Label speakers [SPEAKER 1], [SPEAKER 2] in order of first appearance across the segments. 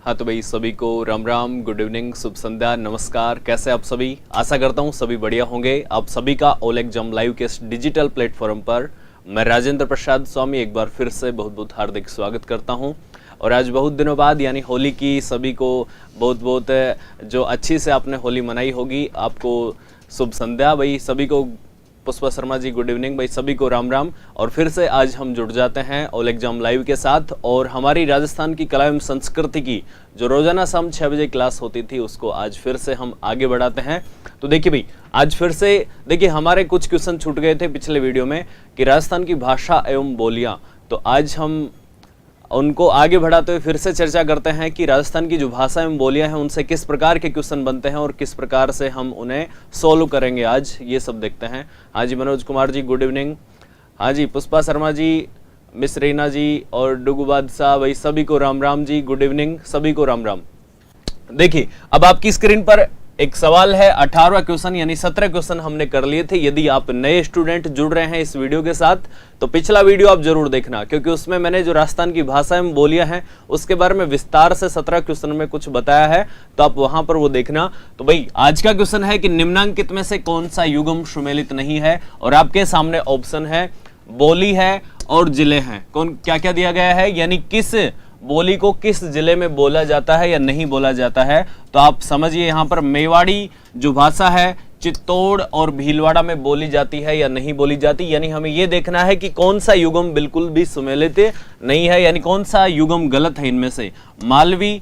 [SPEAKER 1] हाँ तो भाई सभी को राम राम, गुड इवनिंग, शुभ संध्या, नमस्कार। कैसे आप सभी? आशा करता हूँ सभी बढ़िया होंगे। आप सभी का ऑल एग्जाम लाइव के इस डिजिटल प्लेटफॉर्म पर मैं राजेंद्र प्रसाद स्वामी एक बार फिर से बहुत बहुत हार्दिक स्वागत करता हूँ। और आज बहुत दिनों बाद यानी होली की सभी को बहुत बहुत जो अच्छी से आपने होली मनाई होगी, आपको शुभ संध्या। भाई सभी को पुष्पा शर्मा जी गुड इवनिंग। भाई सभी को राम राम। और फिर से आज हम जुड़ जाते हैं ऑल एग्जाम लाइव के साथ और हमारी राजस्थान की कला एवं संस्कृति की जो रोजाना शाम 6 बजे क्लास होती थी उसको आज फिर से हम आगे बढ़ाते हैं। तो देखिए भाई आज फिर से देखिए हमारे कुछ क्वेश्चन छूट गए थे पिछले वीडियो में कि राजस्थान की भाषा एवं बोलियां, तो आज हम उनको आगे बढ़ाते हुए फिर से चर्चा करते हैं कि राजस्थान की जो भाषा एवं बोलियां हैं उनसे किस प्रकार के क्वेश्चन बनते हैं और किस प्रकार से हम उन्हें सोल्व करेंगे आज, ये सब देखते हैं। हाँ जी मनोज कुमार जी गुड इवनिंग। हाँ जी पुष्पा शर्मा जी, मिस रीना जी और डुगू बादशाह, भाई सभी को राम राम जी, गुड इवनिंग, सभी को राम राम। देखिए अब आपकी स्क्रीन पर एक सवाल है, 18वां क्वेश्चन यानी 17 क्वेश्चन हमने कर लिए थे। यदि आप नए स्टूडेंट जुड़ रहे हैं इस वीडियो के साथ तो पिछला वीडियो आप जरूर देखना, क्योंकि उसमें मैंने जो राजस्थान की भाषा एवं बोलियां हैं उसके बारे में विस्तार से 17 क्वेश्चन में कुछ बताया है, तो आप वहां पर वो देखना। तो भाई आज का क्वेश्चन है कि निम्नांकित में से कौन सा युग्म सुमेलित नहीं है, और आपके सामने ऑप्शन है बोली है और जिले हैं। कौन क्या क्या दिया गया है, यानी किस बोली को किस जिले में बोला जाता है या नहीं बोला जाता है। तो आप समझिए यहाँ पर मेवाड़ी जो भाषा है चित्तौड़ और भीलवाड़ा में बोली जाती है या नहीं बोली जाती, यानी हमें ये देखना है कि कौन सा युग्म बिल्कुल भी सुमेलित नहीं है, यानी कौन सा युग्म गलत है इनमें से। मालवी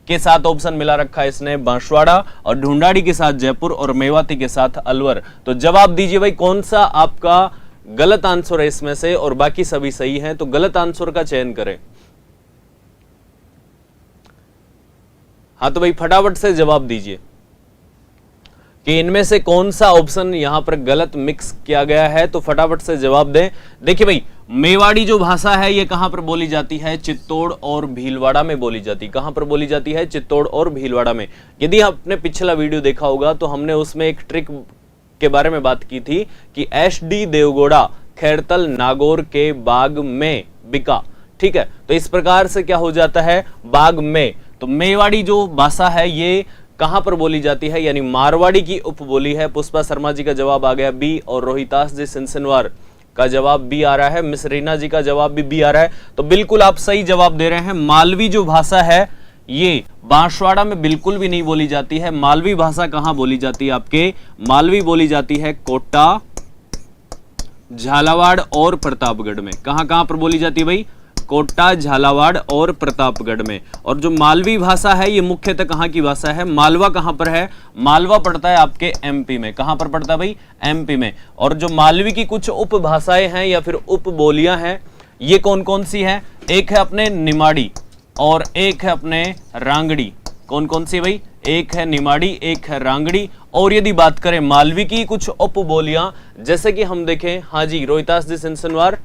[SPEAKER 1] के साथ ऑप्शन मिला रखा है इसने बांसवाड़ा, और ढूंढाड़ी के साथ जयपुर, और मेवाती के साथ अलवर। तो जवाब दीजिए भाई कौन सा आपका गलत आंसर है इसमें से, और बाकी सभी सही हैं तो गलत आंसर का चयन करें। हाँ तो भाई फटाफट से जवाब दीजिए कि इनमें से कौन सा ऑप्शन यहां पर गलत मिक्स किया गया है, तो फटाफट से जवाब दें। देखिए भाई मेवाड़ी जो भाषा है ये कहां पर बोली जाती है, चित्तौड़ और भीलवाड़ा में बोली जाती है। कहां पर बोली जाती है, चित्तौड़ और भीलवाड़ा में। यदि आपने पिछला वीडियो देखा होगा तो हमने उसमें एक ट्रिक के बारे में बात की थी कि SD देवगौड़ा खैरतल नागौर के बाग में बिका, ठीक है। तो इस प्रकार से क्या हो जाता है, बाग में। तो मेवाड़ी जो भाषा है ये कहां पर बोली जाती है, यानी मारवाड़ी की उपबोली है। पुष्पा शर्मा जी का जवाब आ गया बी, और रोहितास जी सिनसिनवार का जवाब बी आ रहा है, मिस रीना जी का जवाब भी बी आ रहा है। तो बिल्कुल आप सही जवाब दे रहे हैं। मालवी जो भाषा है ये बांसवाड़ा में बिल्कुल भी नहीं बोली जाती है। मालवी भाषा कहां बोली जाती है आपके, मालवी बोली जाती है कोटा, झालावाड़ और प्रतापगढ़ में। कहां पर बोली जाती है भाई, कोटा, झालावाड़ और प्रतापगढ़ में। और जो मालवी भाषा है ये मुख्यतः कहां की भाषा है, मालवा कहां पर है, मालवा पड़ता है आपके MP में। कहां पर पड़ता है भाई, MP में। और जो मालवी की कुछ उपभाषाएं हैं या फिर उपबोलियां हैं ये कौन कौन सी हैं, एक है अपने निमाड़ी और एक है अपने रांगड़ी। कौन कौन सी भाई, एक है निमाड़ी, एक है रांगड़ी। और यदि बात करें मालवी की कुछ उपबोलियां जैसे कि हम देखें, हाँ जी रोहितास जी सिनसिनवार,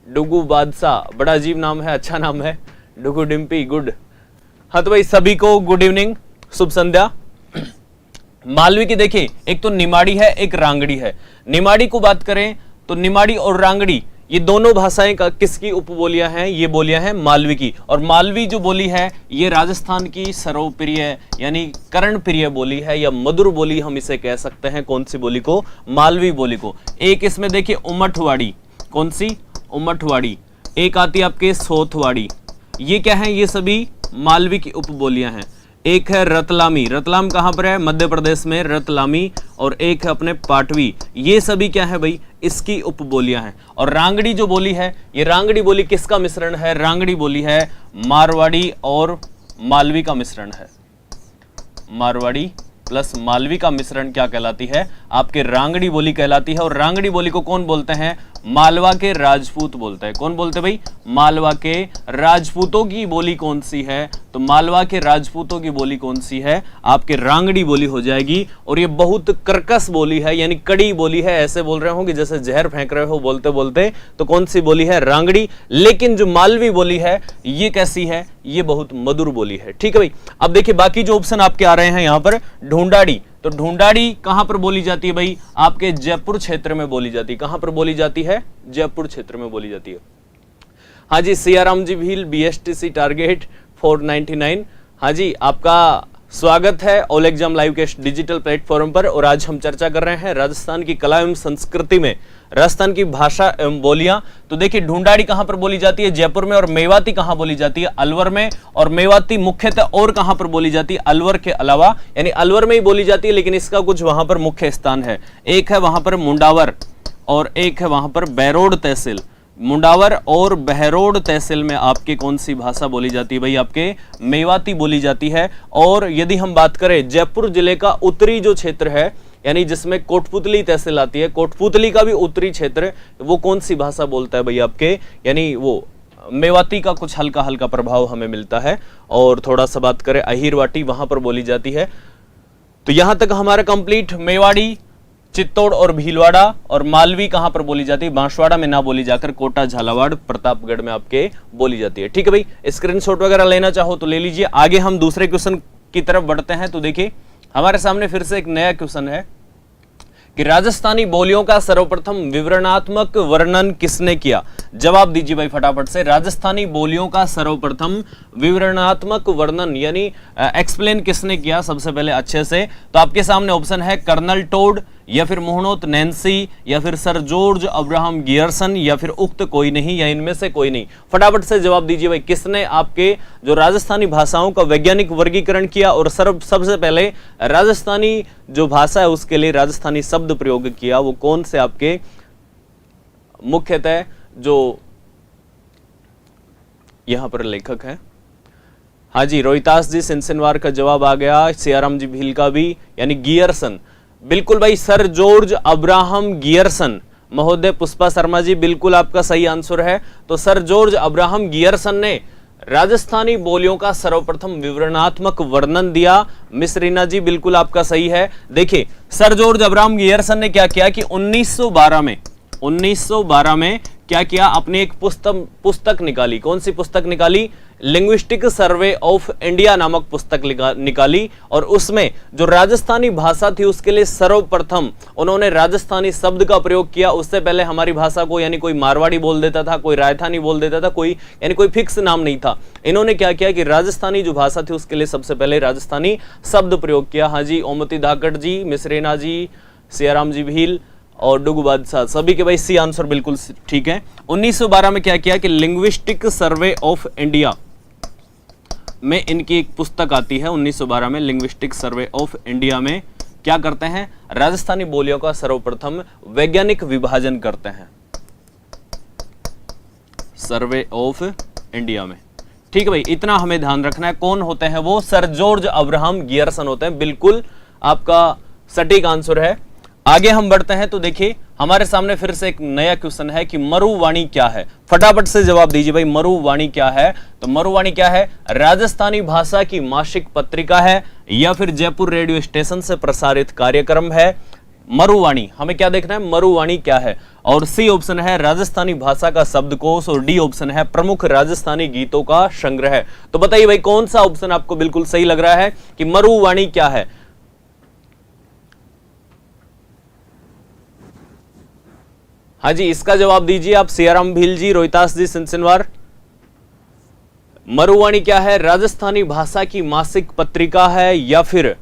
[SPEAKER 1] डुगू बादशाह, बड़ा अजीब नाम है, अच्छा नाम है, डुगू डिम्पी गुड। हाँ तो भाई सभी को गुड इवनिंग, शुभ संध्या। मालवी की देखिए एक तो निमाड़ी है एक रांगड़ी है। निमाड़ी को बात करें तो निमाड़ी और रांगड़ी ये दोनों भाषाएं का किसकी उपबोलियां हैं, ये बोलियां हैं मालवी की। और मालवी जो बोली है ये राजस्थान की सर्वप्रिय यानी कर्णप्रिय बोली है या मधुर बोली हम इसे कह सकते हैं। कौन सी बोली को, मालवी बोली को। एक इसमें देखिए उमठवाड़ी, कौन सी, उमठवाड़ी। एक आती है आपके सोथवाड़ी, ये क्या है, ये सभी मालवी की उपबोलियां हैं। एक है रतलामी, रतलाम कहां पर है, मध्य प्रदेश में रतलामी। और एक है अपने पाटवी, ये सभी क्या है भाई, इसकी उपबोलियां हैं। और रांगड़ी जो बोली है ये रांगड़ी बोली किसका मिश्रण है, रांगड़ी बोली है मारवाड़ी और मालवी का मिश्रण है। मारवाड़ी प्लस मालवी का मिश्रण क्या कहलाती है, आपके रांगड़ी बोली कहलाती है। और रांगड़ी बोली को कौन बोलते हैं, मालवा के राजपूत बोलते हैं। कौन बोलते हैं भाई, मालवा के राजपूतों की बोली कौन सी है, तो मालवा के राजपूतों की बोली कौन सी है, आपके रांगड़ी बोली हो जाएगी। और ये बहुत कर्कश बोली है यानी कड़ी बोली है, ऐसे बोल रहे होंगे जैसे जहर फेंक रहे हो बोलते बोलते। तो कौन सी बोली है, रांगड़ी। लेकिन जो मालवी बोली है ये कैसी है, ये बहुत मधुर बोली है, ठीक है भाई। अब देखिए बाकी जो ऑप्शन आपके आ रहे हैं यहाँ पर, ढूंढाड़ी, तो ढूंढाड़ी कहां पर बोली जाती है भाई, आपके जयपुर क्षेत्र में बोली जाती है। कहां पर बोली जाती है, जयपुर क्षेत्र में बोली जाती है। हाँ जी सियाराम जी भील, BSTC टारगेट 499, हाँ जी, आपका स्वागत है ऑल एग्जाम लाइव के डिजिटल प्लेटफॉर्म पर। और आज हम चर्चा कर रहे हैं राजस्थान की कला एवं संस्कृति में राजस्थान की भाषा एवं बोलियां। तो देखिए, ढूंढाड़ी कहां पर बोली जाती है? जयपुर में। और मेवाती कहां बोली जाती है? अलवर में। और मेवाती मुख्यतः और कहां पर बोली जाती है? अलवर के अलावा, यानी अलवर में ही बोली जाती है, लेकिन इसका कुछ वहां पर मुख्य स्थान है। एक है वहां पर मुंडावर और एक है वहां पर बहरोड तहसील। मुंडावर और बहरोड तहसील में आपके कौन सी भाषा बोली जाती है? भाई आपके मेवाती बोली जाती है। और यदि हम बात करें जयपुर जिले का उत्तरी जो क्षेत्र है, यानी जिसमें कोटपुतली तहसील आती है, कोटपुतली का भी उत्तरी क्षेत्र, वो कौन सी भाषा बोलता है भाई आपके? यानी वो मेवाती का कुछ हल्का हल्का प्रभाव हमें मिलता है। और थोड़ा सा बात करें अहिरवाटी, वहां पर बोली जाती है। तो यहां तक हमारा कंप्लीट। मेवाड़ी, चित्तौड़ और भीलवाड़ा। और मालवी कहां पर बोली जाती है? बांसवाड़ा में ना बोली जाकर कोटा, झालावाड़, प्रतापगढ़ में आपके बोली जाती है। ठीक है भाई, स्क्रीनशॉट वगैरह लेना चाहो तो ले लीजिए। आगे हम दूसरे क्वेश्चन की तरफ बढ़ते हैं। तो देखिए, हमारे सामने फिर से एक नया क्वेश्चन है कि राजस्थानी बोलियों का सर्वप्रथम विवरणात्मक वर्णन किसने किया? जवाब दीजिए भाई फटाफट से। राजस्थानी बोलियों का सर्वप्रथम विवरणात्मक वर्णन यानी एक्सप्लेन किसने किया सबसे पहले अच्छे से? तो आपके सामने ऑप्शन है कर्नल टोड, या फिर मोहनोत नैन्सी, या फिर सर जॉर्ज अब्राहम गियर्सन, या फिर उक्त कोई नहीं, या इनमें से कोई नहीं। फटाफट से जवाब दीजिए भाई, किसने आपके जो राजस्थानी भाषाओं का वैज्ञानिक वर्गीकरण किया और सबसे पहले राजस्थानी जो भाषा है उसके लिए राजस्थानी शब्द प्रयोग किया? वो कौन से आपके मुख्यतः जो यहां पर लेखक है? हाँ जी, रोहितास जी सिनसिनवार का जवाब आ गया, सियाराम जी भील का भी, यानी गियर्सन। बिल्कुल भाई, सर जॉर्ज अब्राहम गियर्सन महोदय। पुष्पा शर्मा जी बिल्कुल आपका सही आंसर है। तो सर जॉर्ज अब्राहम गियर्सन ने राजस्थानी बोलियों का सर्वप्रथम विवरणात्मक वर्णन दिया। मिस रीना जी बिल्कुल आपका सही है। देखिए, सर जॉर्ज अब्राहम गियर्सन ने क्या किया कि 1912 में क्या किया? अपनी एक पुस्तक निकाली। कौन सी पुस्तक निकाली? लिंग्विस्टिक सर्वे ऑफ इंडिया नामक पुस्तक निकाली। और उसमें जो राजस्थानी भाषा थी उसके लिए सर्वप्रथम उन्होंने राजस्थानी शब्द का प्रयोग किया। उससे पहले हमारी भाषा को यानी कोई मारवाड़ी बोल देता था, कोई राजस्थानी बोल देता था, कोई यानी कोई फिक्स नाम नहीं था। इन्होंने क्या किया कि राजस्थानी जो भाषा थी उसके लिए सबसे पहले राजस्थानी शब्द प्रयोग किया। हाँ जी, ओमती धाकड़ जी, मिसरेना जी, सियाराम जी भील और डुगु बादशाह, सभी के भाई सी आंसर बिल्कुल ठीक है। 1912 में क्या किया कि लिंग्विस्टिक सर्वे ऑफ इंडिया में इनकी एक पुस्तक आती है। 1912 में लिंग्विस्टिक सर्वे ऑफ इंडिया में क्या करते हैं? राजस्थानी बोलियों का सर्वप्रथम वैज्ञानिक विभाजन करते हैं सर्वे ऑफ इंडिया में। ठीक है भाई, इतना हमें ध्यान रखना है। कौन होते हैं वो? सर जॉर्ज अब्राहम गियर्सन होते हैं। बिल्कुल आपका सटीक आंसर है। आगे हम बढ़ते हैं। तो देखिए, हमारे सामने फिर से एक नया क्वेश्चन है कि मरुवाणी क्या है? फटाफट से जवाब दीजिए भाई, मरुवाणी क्या है? तो मरुवाणी क्या है? राजस्थानी भाषा की मासिक पत्रिका है, या फिर जयपुर रेडियो स्टेशन से प्रसारित कार्यक्रम है? मरुवाणी हमें क्या देखना है? मरुवाणी क्या है? और सी ऑप्शन है राजस्थानी भाषा का शब्दकोश, और डी ऑप्शन है प्रमुख राजस्थानी गीतों का संग्रह। तो बताइए भाई, कौन सा ऑप्शन आपको बिल्कुल सही लग रहा है कि मरुवाणी क्या है? हाँ जी, इसका जवाब दीजिए आप, सियाराम भील जी, रोहितास जी सिनसिनवार। मरुवाणी क्या है? राजस्थानी भाषा की मासिक पत्रिका है, या फिर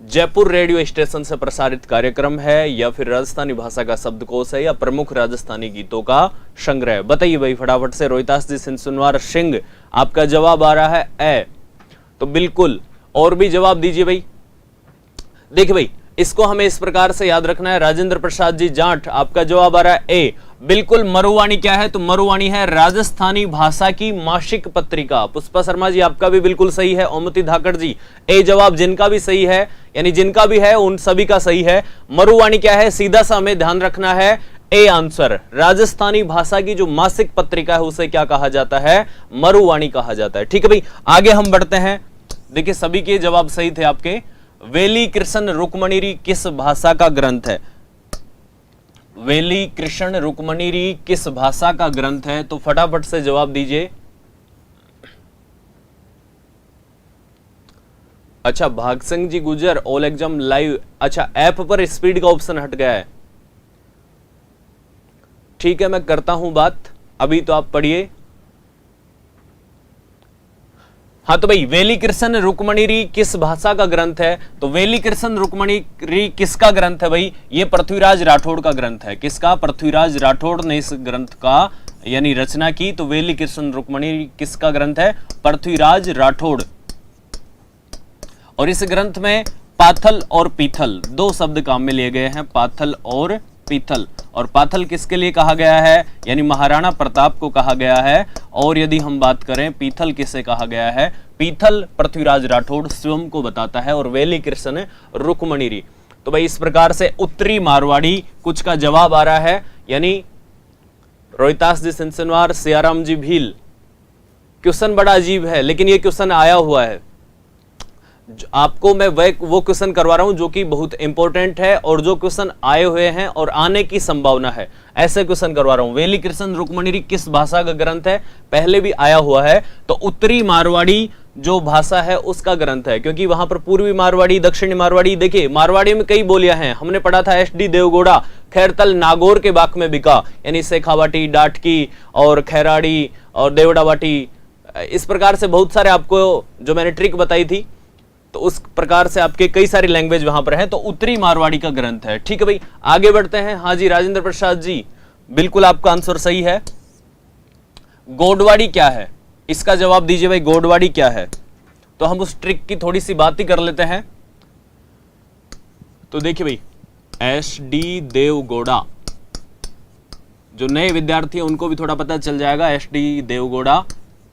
[SPEAKER 1] जयपुर रेडियो स्टेशन से प्रसारित कार्यक्रम है, या फिर राजस्थानी भाषा का शब्दकोश है, या प्रमुख राजस्थानी गीतों का संग्रह? बताइए भाई फटाफट से। रोहितास जी सिनसिनवार सिंह, आपका जवाब आ रहा है ए। तो बिल्कुल, और भी जवाब दीजिए भाई। देखिए भाई, इसको हमें इस प्रकार से याद रखना है। राजेंद्र प्रसाद जी जाट, आपका जवाब आ रहा है ए। बिल्कुल, मरुवाणी क्या है? तो मरुवाणी है राजस्थानी भाषा की मासिक पत्रिका। पुष्पा शर्मा जी आपका भी बिल्कुल सही है। ओमती धाकड़ जी, ए जवाब जिनका भी सही है, यानी जिनका भी है उन सभी का सही है। मरुवाणी क्या है? सीधा सा हमें ध्यान रखना है, ए आंसर। राजस्थानी भाषा की जो मासिक पत्रिका है उसे क्या कहा जाता है? मरुवाणी कहा जाता है। ठीक है भाई, आगे हम बढ़ते हैं। देखिए, सभी के जवाब सही थे आपके। वेली कृष्ण रुक्मणीरी किस भाषा का ग्रंथ है? वेली कृष्ण रुक्मणीरी किस भाषा का ग्रंथ है? तो फटाफट से जवाब दीजिए। अच्छा, भाग सिंह जी गुजर, ऑल एग्जाम लाइव। अच्छा, ऐप पर स्पीड का ऑप्शन हट गया है। ठीक है, मैं करता हूं बात, अभी तो आप पढ़िए। हाँ तो भाई वेली कृष्ण रुक्मणीरी किस भाषा का ग्रंथ है? तो वेली कृष्ण रुक्मणीरी किसका ग्रंथ है भाई? ये पृथ्वीराज राठौड़ का ग्रंथ है। किसका? पृथ्वीराज राठौड़ ने इस ग्रंथ का यानी रचना की। तो वेली कृष्ण रुक्मणीरी किसका ग्रंथ है? पृथ्वीराज राठौड़। और इस ग्रंथ में पाथल और पीथल दो शब्द काम में लिए गए हैं, पाथल और पीथल। और पाथल किसके लिए कहा गया है? यानी महाराणा प्रताप को कहा गया है। और यदि हम बात करें पीथल किसे कहा गया है? पीथल पृथ्वीराज राठौड़ स्वयं को बताता है। और वेली कृष्ण रुक्मणीरी। तो भाई इस प्रकार से उत्तरी मारवाड़ी कुछ का जवाब आ रहा है। यानी रोहितास जी सिंसनवार, सियाराम जी भील। क्वेश्चन बड़ा अजीब है लेकिन ये क्वेश्चन आया हुआ है। आपको मैं वो क्वेश्चन करवा रहा हूं जो कि बहुत इंपॉर्टेंट है और जो क्वेश्चन आए हुए हैं और आने की संभावना है, ऐसे क्वेश्चन करवा रहा हूं। वेली कृष्ण रुक्मणीरी किस भाषा का ग्रंथ है? पहले भी आया हुआ है। तो उत्तरी मारवाड़ी जो भाषा है उसका ग्रंथ है, क्योंकि वहां पर पूर्वी मारवाड़ी, दक्षिणी मारवाड़ी, देखिए मारवाड़ी में कई बोलियां हैं। हमने पढ़ा था एसडी देवगौड़ा खैरतल नागौर के बाक में बिका, यानी शेखावाटी, डाटकी और खैराड़ी और देवड़ावाटी। इस प्रकार से बहुत सारे आपको जो मैंने ट्रिक बताई थी, तो उस प्रकार से आपके कई सारी लैंग्वेज वहां पर है। तो उत्तरी मारवाड़ी का ग्रंथ है। ठीक है भाई, आगे बढ़ते हैं। हाँ जी राजेंद्र प्रसाद जी, बिल्कुल आपका आंसर सही है। गोडवाड़ी क्या है? इसका जवाब दीजिए भाई, गोडवाड़ी क्या है? तो हम उस ट्रिक की थोड़ी सी बात ही कर लेते हैं। तो देखिए भाई, एस डी देवगौड़ा, जो नए विद्यार्थी हैं उनको भी थोड़ा पता चल जाएगा। एस डी देवगौड़ा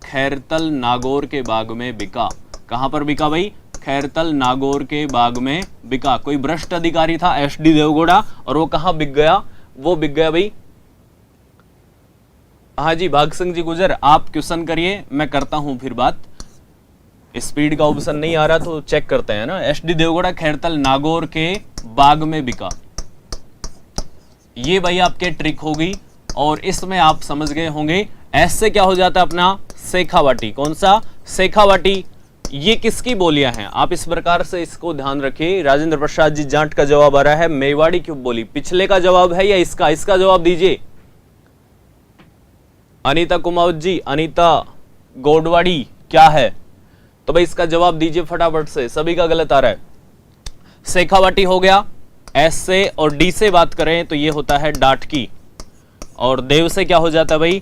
[SPEAKER 1] खैरतल नागौर के बाग में बिका। कहां पर बिका भाई? खैरतल नागौर के बाग में बिका। कोई भ्रष्ट अधिकारी था एस डी देवगौड़ा, और वो कहां बिक गया? वो बिक गया भाई, हाँ जी भाग सिंह जी गुजर, आप क्वेश्चन करिए, मैं करता हूं फिर बात। स्पीड का ऑप्शन नहीं आ रहा तो चेक करते हैं ना। एस डी देवगौड़ा खैरतल नागौर के बाग में बिका। ये भाई आपके ट्रिक होगी और इसमें आप समझ गए होंगे। ऐसे क्या हो जाता है अपना? शेखावाटी। कौन सा? शेखावाटी। ये किसकी बोलियां हैं? आप इस प्रकार से इसको ध्यान रखिए। राजेंद्र प्रसाद जी जाट का जवाब आ रहा है। मेवाड़ी की बोली पिछले का जवाब है या इसका? इसका जवाब दीजिए। अनीता कुमावत जी, अनीता गोडवाड़ी क्या है? तो भाई इसका जवाब दीजिए फटाफट से, सभी का गलत आ रहा है। शेखावाटी हो गया। एस से और डी से बात करें तो ये होता है डाटकी। और देव से क्या हो जाता है भाई?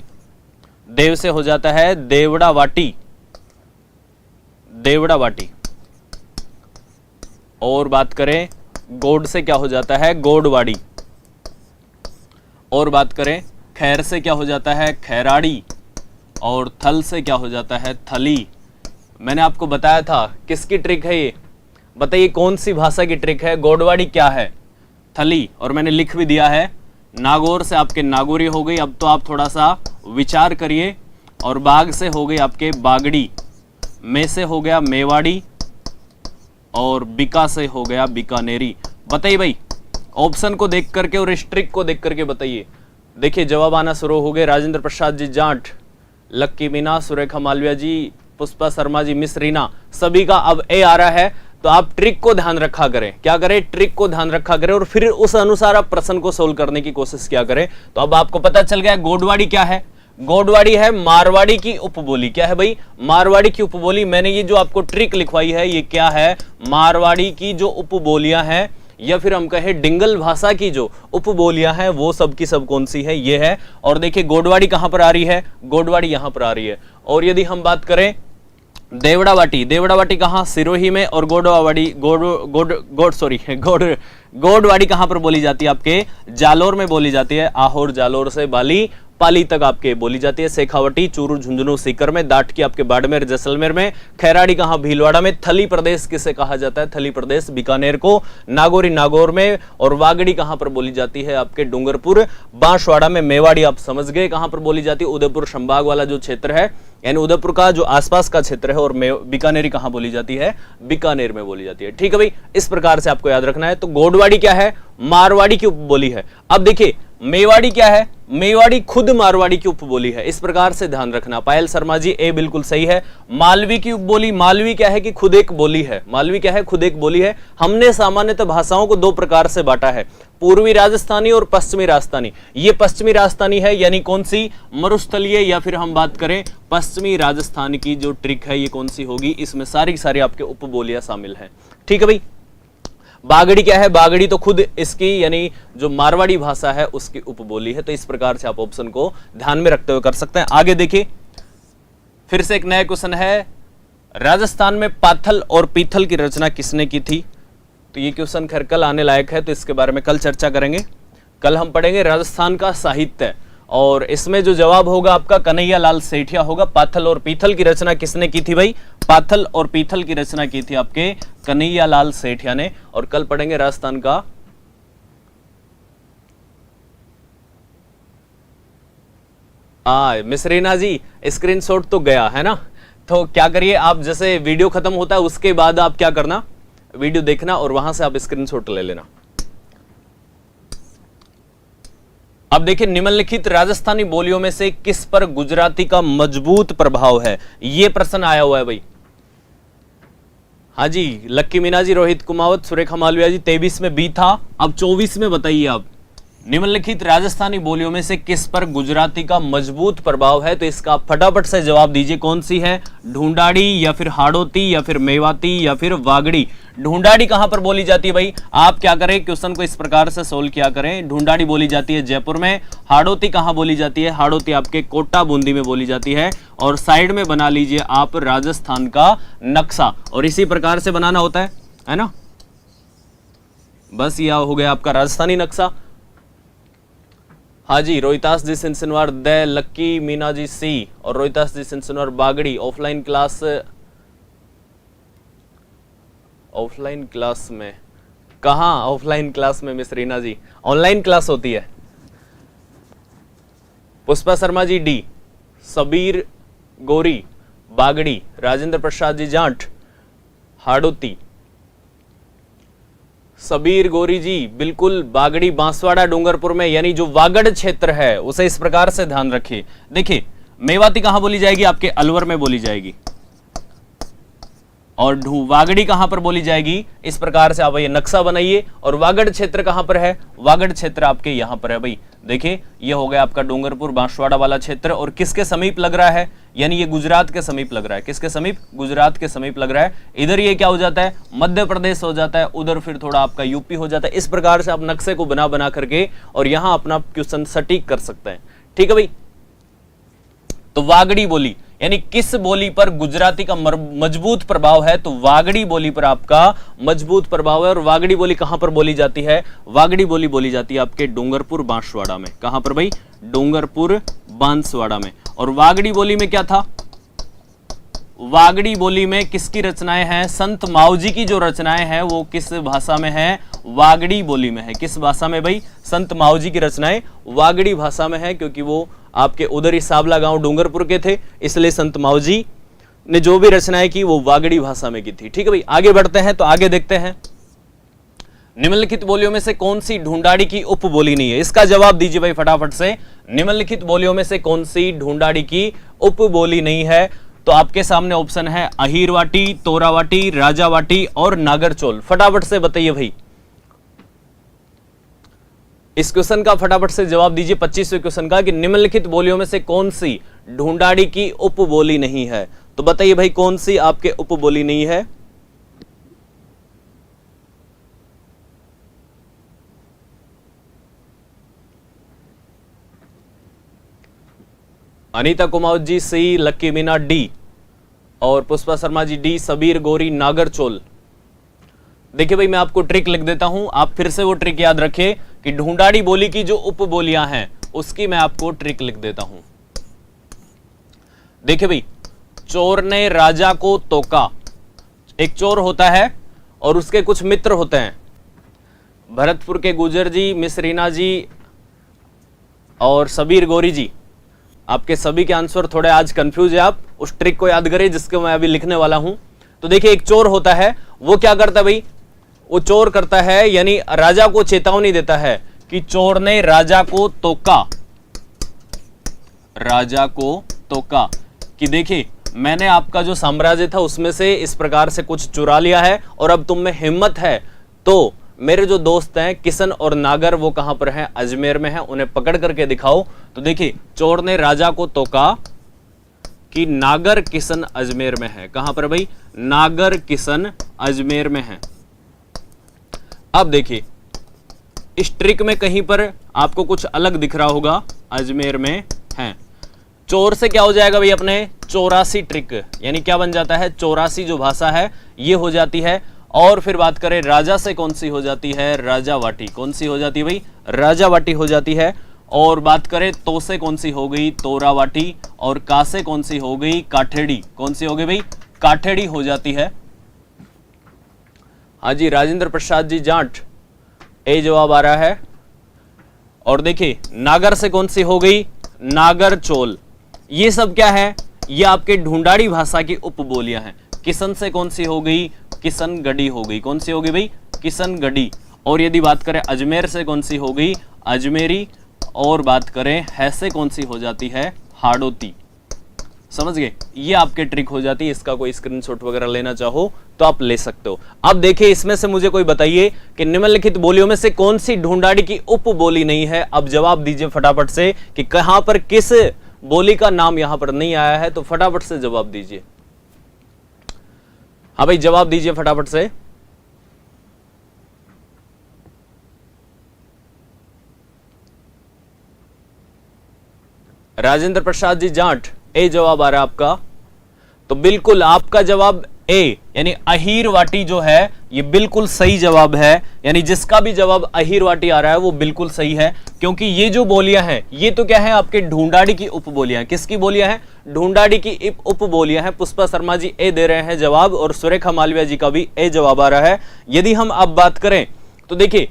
[SPEAKER 1] देव से हो जाता है देवड़ावाटी। देवड़ावाटी। और बात करें गोड से क्या हो जाता है? गोडवाड़ी। और बात करें खैर से क्या हो जाता है? खैराड़ी। और थल से क्या हो जाता है? थली। मैंने आपको बताया था किसकी ट्रिक है ये? बताइए कौन सी भाषा की ट्रिक है? गोडवाड़ी क्या है? थली। और मैंने लिख भी दिया है। नागौर से आपके नागौरी हो गई। अब तो आप थोड़ा सा विचार करिए। और बाग से हो गई आपके बागड़ी। में से हो गया मेवाड़ी। और बिका से हो गया बीकानेरी। बताइए भाई, ऑप्शन को देख करके और इस ट्रिक को देख करके बताइए। देखिए जवाब आना शुरू हो गए। राजेंद्र प्रसाद जी जाट, लक्की मीना, सुरेखा मालविया जी, पुष्पा शर्मा जी, मिस रीना, सभी का अब ए आ रहा है। तो आप ट्रिक को ध्यान रखा करें। क्या करें? ट्रिक को ध्यान रखा करें और फिर उस अनुसार आप प्रश्न को सोल्व करने की कोशिश किया करें। तो अब आपको पता चल गया गोडवाड़ी क्या है। गोडवाड़ी है मारवाड़ी की उपबोली। क्या है भाई? मारवाड़ी की उपबोली। मैंने ये जो आपको ट्रिक लिखवाई है ये क्या है? मारवाड़ी की जो उपबोलियां हैं, या फिर हम कहें डिंगल भाषा की जो उपबोलियां हैं, वो सब की सब कौन सी है? ये है। और देखिए गोडवाड़ी कहां पर आ रही है? गोडवाड़ी यहां पर आ रही है। और यदि हम बात करें देवड़ावाटी, देवड़ावाटी कहां? सिरोही में। और गोडवाड़ी गोडवाड़ी कहां पर बोली जाती है? आपके जालोर में बोली जाती है। आहोर, जालोर से बाली पाली तक आपके बोली जाती है। शेखावटी चूरू, झुंझुनू, सीकर में। डाटकी आपके बाड़मेर, जैसलमेर में। खैराड़ी कहां? भीलवाड़ा में। थली प्रदेश किसे कहा जाता है? थली प्रदेश बीकानेर को। नागौरी नागौर में। और वागड़ी कहां पर बोली जाती है? आपके डूंगरपुर बांसवाड़ा में। मेवाड़ी आप समझ गए कहां पर बोली जाती है? उदयपुर संभाग वाला जो क्षेत्र है, यानी उदयपुर का जो आसपास का क्षेत्र है। और बीकानेरी कहां बोली जाती है? बीकानेर में बोली जाती है। ठीक है भाई, इस प्रकार से आपको याद रखना है। तो गोडवाड़ी क्या है? मारवाड़ी की उपबोली है। अब देखिए मेवाड़ी क्या है? मेवाड़ी खुद मारवाड़ी की उपबोली है, इस प्रकार से ध्यान रखना। पायल शर्मा जी ए बिल्कुल सही है। मालवी की उपबोली, मालवी क्या है कि खुद एक बोली है, मालवी क्या है खुद एक बोली है। हमने सामान्यतः भाषाओं को दो प्रकार से बांटा है, पूर्वी राजस्थानी और पश्चिमी राजस्थानी। ये पश्चिमी राजस्थानी है, यानी कौन सी, मरुस्थलीय, या फिर हम बात करें पश्चिमी राजस्थान की जो ट्रिक है ये कौन सी होगी, इसमें सारी की सारी आपके उपबोलियां शामिल है। ठीक है भाई। बागड़ी क्या है, बागड़ी तो खुद इसकी यानी जो मारवाड़ी भाषा है उसकी उपबोली है। तो इस प्रकार से आप ऑप्शन को ध्यान में रखते हुए कर सकते हैं। आगे देखिए, फिर से एक नया क्वेश्चन है, राजस्थान में पाथल और पीथल की रचना किसने की थी। तो ये क्वेश्चन खैर कल आने लायक है, तो इसके बारे में कल चर्चा करेंगे। कल हम पढ़ेंगे राजस्थान का साहित्य, और इसमें जो जवाब होगा आपका कन्हैया लाल सेठिया होगा। पाथल और पीथल की रचना किसने की थी भाई, पाथल और पीथल की रचना की थी आपके कन्हैया लाल सेठिया ने। और कल पढ़ेंगे राजस्थान का मिसरीना जी स्क्रीनशॉट तो गया है ना, तो क्या करिए आप, जैसे वीडियो खत्म होता है उसके बाद आप क्या करना, वीडियो देखना और वहां से आप स्क्रीनशॉट ले लेना। अब देखिए, निम्नलिखित राजस्थानी बोलियों में से किस पर गुजराती का मजबूत प्रभाव है, ये प्रश्न आया हुआ है भाई। हाँ जी, लक्की मीना जी, रोहित कुमावत, सुरेखा मालविया जी, 23 में बी था, अब 24 में बताइए आप। निम्नलिखित राजस्थानी बोलियों में से किस पर गुजराती का मजबूत प्रभाव है, तो इसका आप फटाफट से जवाब दीजिए, कौन सी है, ढूंढाड़ी या फिर हाड़ौती या फिर मेवाती या फिर वागड़ी। ढूंढाड़ी कहां पर बोली जाती है भाई, आप क्या करें, क्वेश्चन को इस प्रकार से सोल्व किया करें। ढूंढाड़ी बोली जाती है जयपुर में। हाड़ौती कहां बोली जाती है, हाड़ौती आपके कोटा बूंदी में बोली जाती है। और साइड में बना लीजिए आप राजस्थान का नक्शा, और इसी प्रकार से बनाना होता है ना। बस यह हो गया आपका राजस्थानी नक्शा। हाँ जी, रोहितास जी सिंसनवार द, लक्की मीना जी सी, और रोहितास जी सिंसनवार बागड़ी। ऑफलाइन क्लास में कहा, ऑफलाइन क्लास में मिसरीना जी, ऑनलाइन क्लास होती है। पुष्पा शर्मा जी डी, सबीर गोरी बागड़ी, राजेंद्र प्रसाद जी जाट हाड़ौती, सबीर गोरी जी बिल्कुल बागड़ी बांसवाड़ा डूंगरपुर में, यानी जो वागड़ क्षेत्र है उसे इस प्रकार से ध्यान रखिए। देखिए, मेवाती कहां बोली जाएगी, आपके अलवर में बोली जाएगी। और वागड़ी कहां पर बोली जाएगी, इस प्रकार से आप ये नक्शा बनाइए। और वागड़ क्षेत्र कहां पर है, वागड़ क्षेत्र आपके यहां पर है भाई। देखिए, ये हो गया आपका डूंगरपुर बांसवाड़ा वाला क्षेत्र, और किसके समीप लग रहा है, यानी ये गुजरात के समीप लग रहा है। किसके समीप, गुजरात के समीप लग रहा है। इधर ये क्या हो जाता है, मध्य प्रदेश हो जाता है, उधर फिर थोड़ा आपका यूपी हो जाता है। इस प्रकार से आप नक्शे को बना बना करके और यहां अपना क्वेश्चन सटीक कर सकते हैं। ठीक है भाई। तो वागड़ी बोली, यानी किस बोली पर गुजराती का मजबूत प्रभाव है, तो वागड़ी बोली पर आपका मजबूत प्रभाव है। और वागड़ी बोली कहां पर बोली जाती है, वागड़ी बोली बोली जाती है आपके डूंगरपुर बांसवाड़ा में। कहां पर भाई, डूंगरपुर बांसवाड़ा में। और वागड़ी बोली में क्या था, वागड़ी बोली में किसकी रचनाएं हैं, संत मावजी की जो रचनाएं हैं वो किस भाषा में है, वागड़ी बोली में है। किस भाषा में भाई, संत मावजी की रचनाएं वागड़ी भाषा में है, क्योंकि वो आपके उधर ही सावला गांव डूंगरपुर के थे, इसलिए संत मावजी ने जो भी रचनाएं की वो वागड़ी भाषा में की थी। ठीक है भाई, आगे बढ़ते हैं। तो आगे देखते हैं, निम्नलिखित बोलियों में से कौन सी ढूंढाड़ी की उपबोली नहीं है, इसका जवाब दीजिए भाई फटाफट से। निम्नलिखित बोलियों में से कौन सी ढूंढाड़ी की उपबोली नहीं है, तो आपके सामने ऑप्शन है अहीरवाटी, तोरावाटी, राजावाटी और नागरचोल। फटाफट से बताइए भाई, इस क्वेश्चन का फटाफट से जवाब दीजिए, 25वें क्वेश्चन का, कि निम्नलिखित बोलियों में से कौन सी ढूंढाड़ी की उपबोली नहीं है। तो बताइए भाई, कौन सी आपके उपबोली नहीं है। अनीता कुमावत जी सी, लक्की मीना डी, और पुष्पा शर्मा जी डी, सबीर गोरी नागरचोल। देखिए भाई, मैं आपको ट्रिक लिख देता हूं, आप फिर से वो ट्रिक याद रखिए कि ढूंढाड़ी बोली की जो उपबोलियां हैं उसकी मैं आपको ट्रिक लिख देता हूं। देखिए भाई, चोर ने राजा को तोका, एक चोर होता है और उसके कुछ मित्र होते हैं। भरतपुर के गुजर जी, मिसरीना जी और सबीर गोरी जी, आपके सभी के आंसर थोड़े आज कंफ्यूज है। आप उस ट्रिक को याद करें जिसको मैं अभी लिखने वाला हूं। तो देखिए, एक चोर होता है, वो क्या करता है भाई, वो चोर करता है यानी राजा को चेतावनी देता है कि चोर ने राजा को तोका। राजा को तोका। कि देखिए मैंने आपका जो साम्राज्य था उसमें से इस प्रकार से कुछ चुरा लिया है और अब तुम में हिम्मत है तो मेरे जो दोस्त हैं किशन और नागर वो कहां पर हैं, अजमेर में हैं, उन्हें पकड़ करके दिखाओ। तो देखिए चोर ने राजा को टोका कि नागर किशन अजमेर में है। कहां पर भाई, नागर किशन अजमेर में है। अब देखिए इस ट्रिक में कहीं पर आपको कुछ अलग दिख रहा होगा, अजमेर में है। चोर से क्या हो जाएगा भाई अपने 84 ट्रिक, यानी क्या बन जाता है 84 जो भाषा है ये हो जाती है। और फिर बात करें राजा से कौन सी हो जाती है, राजावाटी। कौन सी हो जाती है भाई, राजावाटी हो जाती है। और बात करें तो से कौन सी हो गई, तोरावाटी। और का से कौन सी हो गई, काठेड़ी। कौन सी हो गई भाई, काठेड़ी हो जाती है। हाँ जी राजेंद्र प्रसाद जी जाट, ए जवाब आ रहा है। और देखिए नागर से कौन सी हो गई, नागर चोल। ये सब क्या है, ये आपके ढूंढाड़ी भाषा की उपबोलियां हैं। किशन से कौन सी हो गई, किशनगढ़ी हो गई। कौन सी हो गई भाई, किशनगढ़ी। और यदि बात करें अजमेर से कौन सी हो गई, अजमेरी। और बात करें है से कौन सी हो जाती है, हाड़ोती। समझ गए, ये आपके ट्रिक हो जाती है। इसका कोई स्क्रीनशॉट वगैरह लेना चाहो तो आप ले सकते हो। अब देखिए इसमें से मुझे कोई बताइए कि निम्नलिखित बोलियों में से कौन सी ढूंढाड़ी की उपबोली नहीं है। अब जवाब दीजिए फटाफट से कि कहां पर किस बोली का नाम यहां पर नहीं आया है, तो फटाफट से जवाब दीजिए। हाँ भाई जवाब दीजिए फटाफट से। राजेंद्र प्रसाद जी जाट, ए जवाब आ रहा है आपका। तो बिल्कुल आपका जवाब ए, यानी अहीरवाटी जो है ये बिल्कुल सही जवाब है। यानी जिसका भी जवाब अहीरवाटी आ रहा है वो बिल्कुल सही है, क्योंकि ये जो बोलियां हैं ये तो क्या है आपके ढूंढाड़ी की उपबोलियां। किसकी बोलियां हैं, ढूंढाड़ी की उपबोलियां हैं। पुष्पा शर्मा जी ए दे रहे हैं जवाब और सुरेखा मालविया जी का भी ए जवाब आ रहा है। यदि हम अब बात करें तो देखिए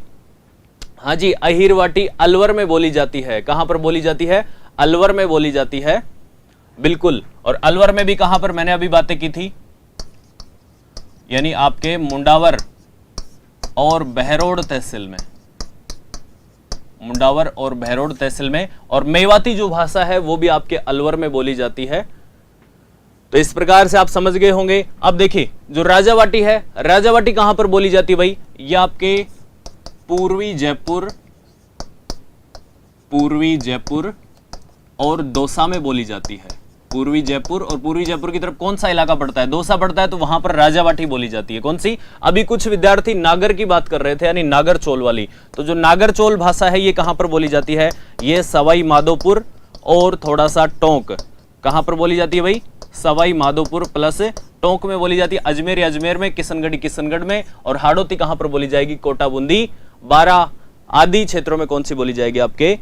[SPEAKER 1] हाँ जी अहीरवाटी अलवर में बोली जाती है। कहां पर बोली जाती है, अलवर में बोली जाती है बिल्कुल। और अलवर में भी कहां पर मैंने अभी बातें की थी, यानी आपके मुंडावर और बहरोड तहसील में, मुंडावर और बहरोड तहसील में। और मेवाती जो भाषा है वो भी आपके अलवर में बोली जाती है। तो इस प्रकार से आप समझ गए होंगे। अब देखिए जो राजावाटी है, राजावाटी कहां पर बोली जाती है भाई, ये आपके पूर्वी जयपुर और दौसा में बोली जाती है। पूर्वी जयपुर, और पूर्वी जयपुर की तरफ कौन सा इलाका पड़ता है, दौसा पड़ता है, तो वहां पर राजावाटी बोली जाती है। कौन सी, अभी कुछ विद्यार्थी नागर की बात कर रहे थे, यानी नागर चोल वाली। तो जो नागर चोल भाषा है ये कहां पर बोली जाती है, ये सवाई माधोपुर और थोड़ा सा टोंक। कहां पर बोली जाती है भाई, सवाई माधोपुर प्लस टोंक में बोली जाती है। अजमेर अजमेर में, किशनगढ़ी किशनगढ़ में। और हाड़ोती कहां पर बोली जाएगी, कोटा बूंदी बारा आदि क्षेत्रों में कौन सी बोली जाएगी, आपके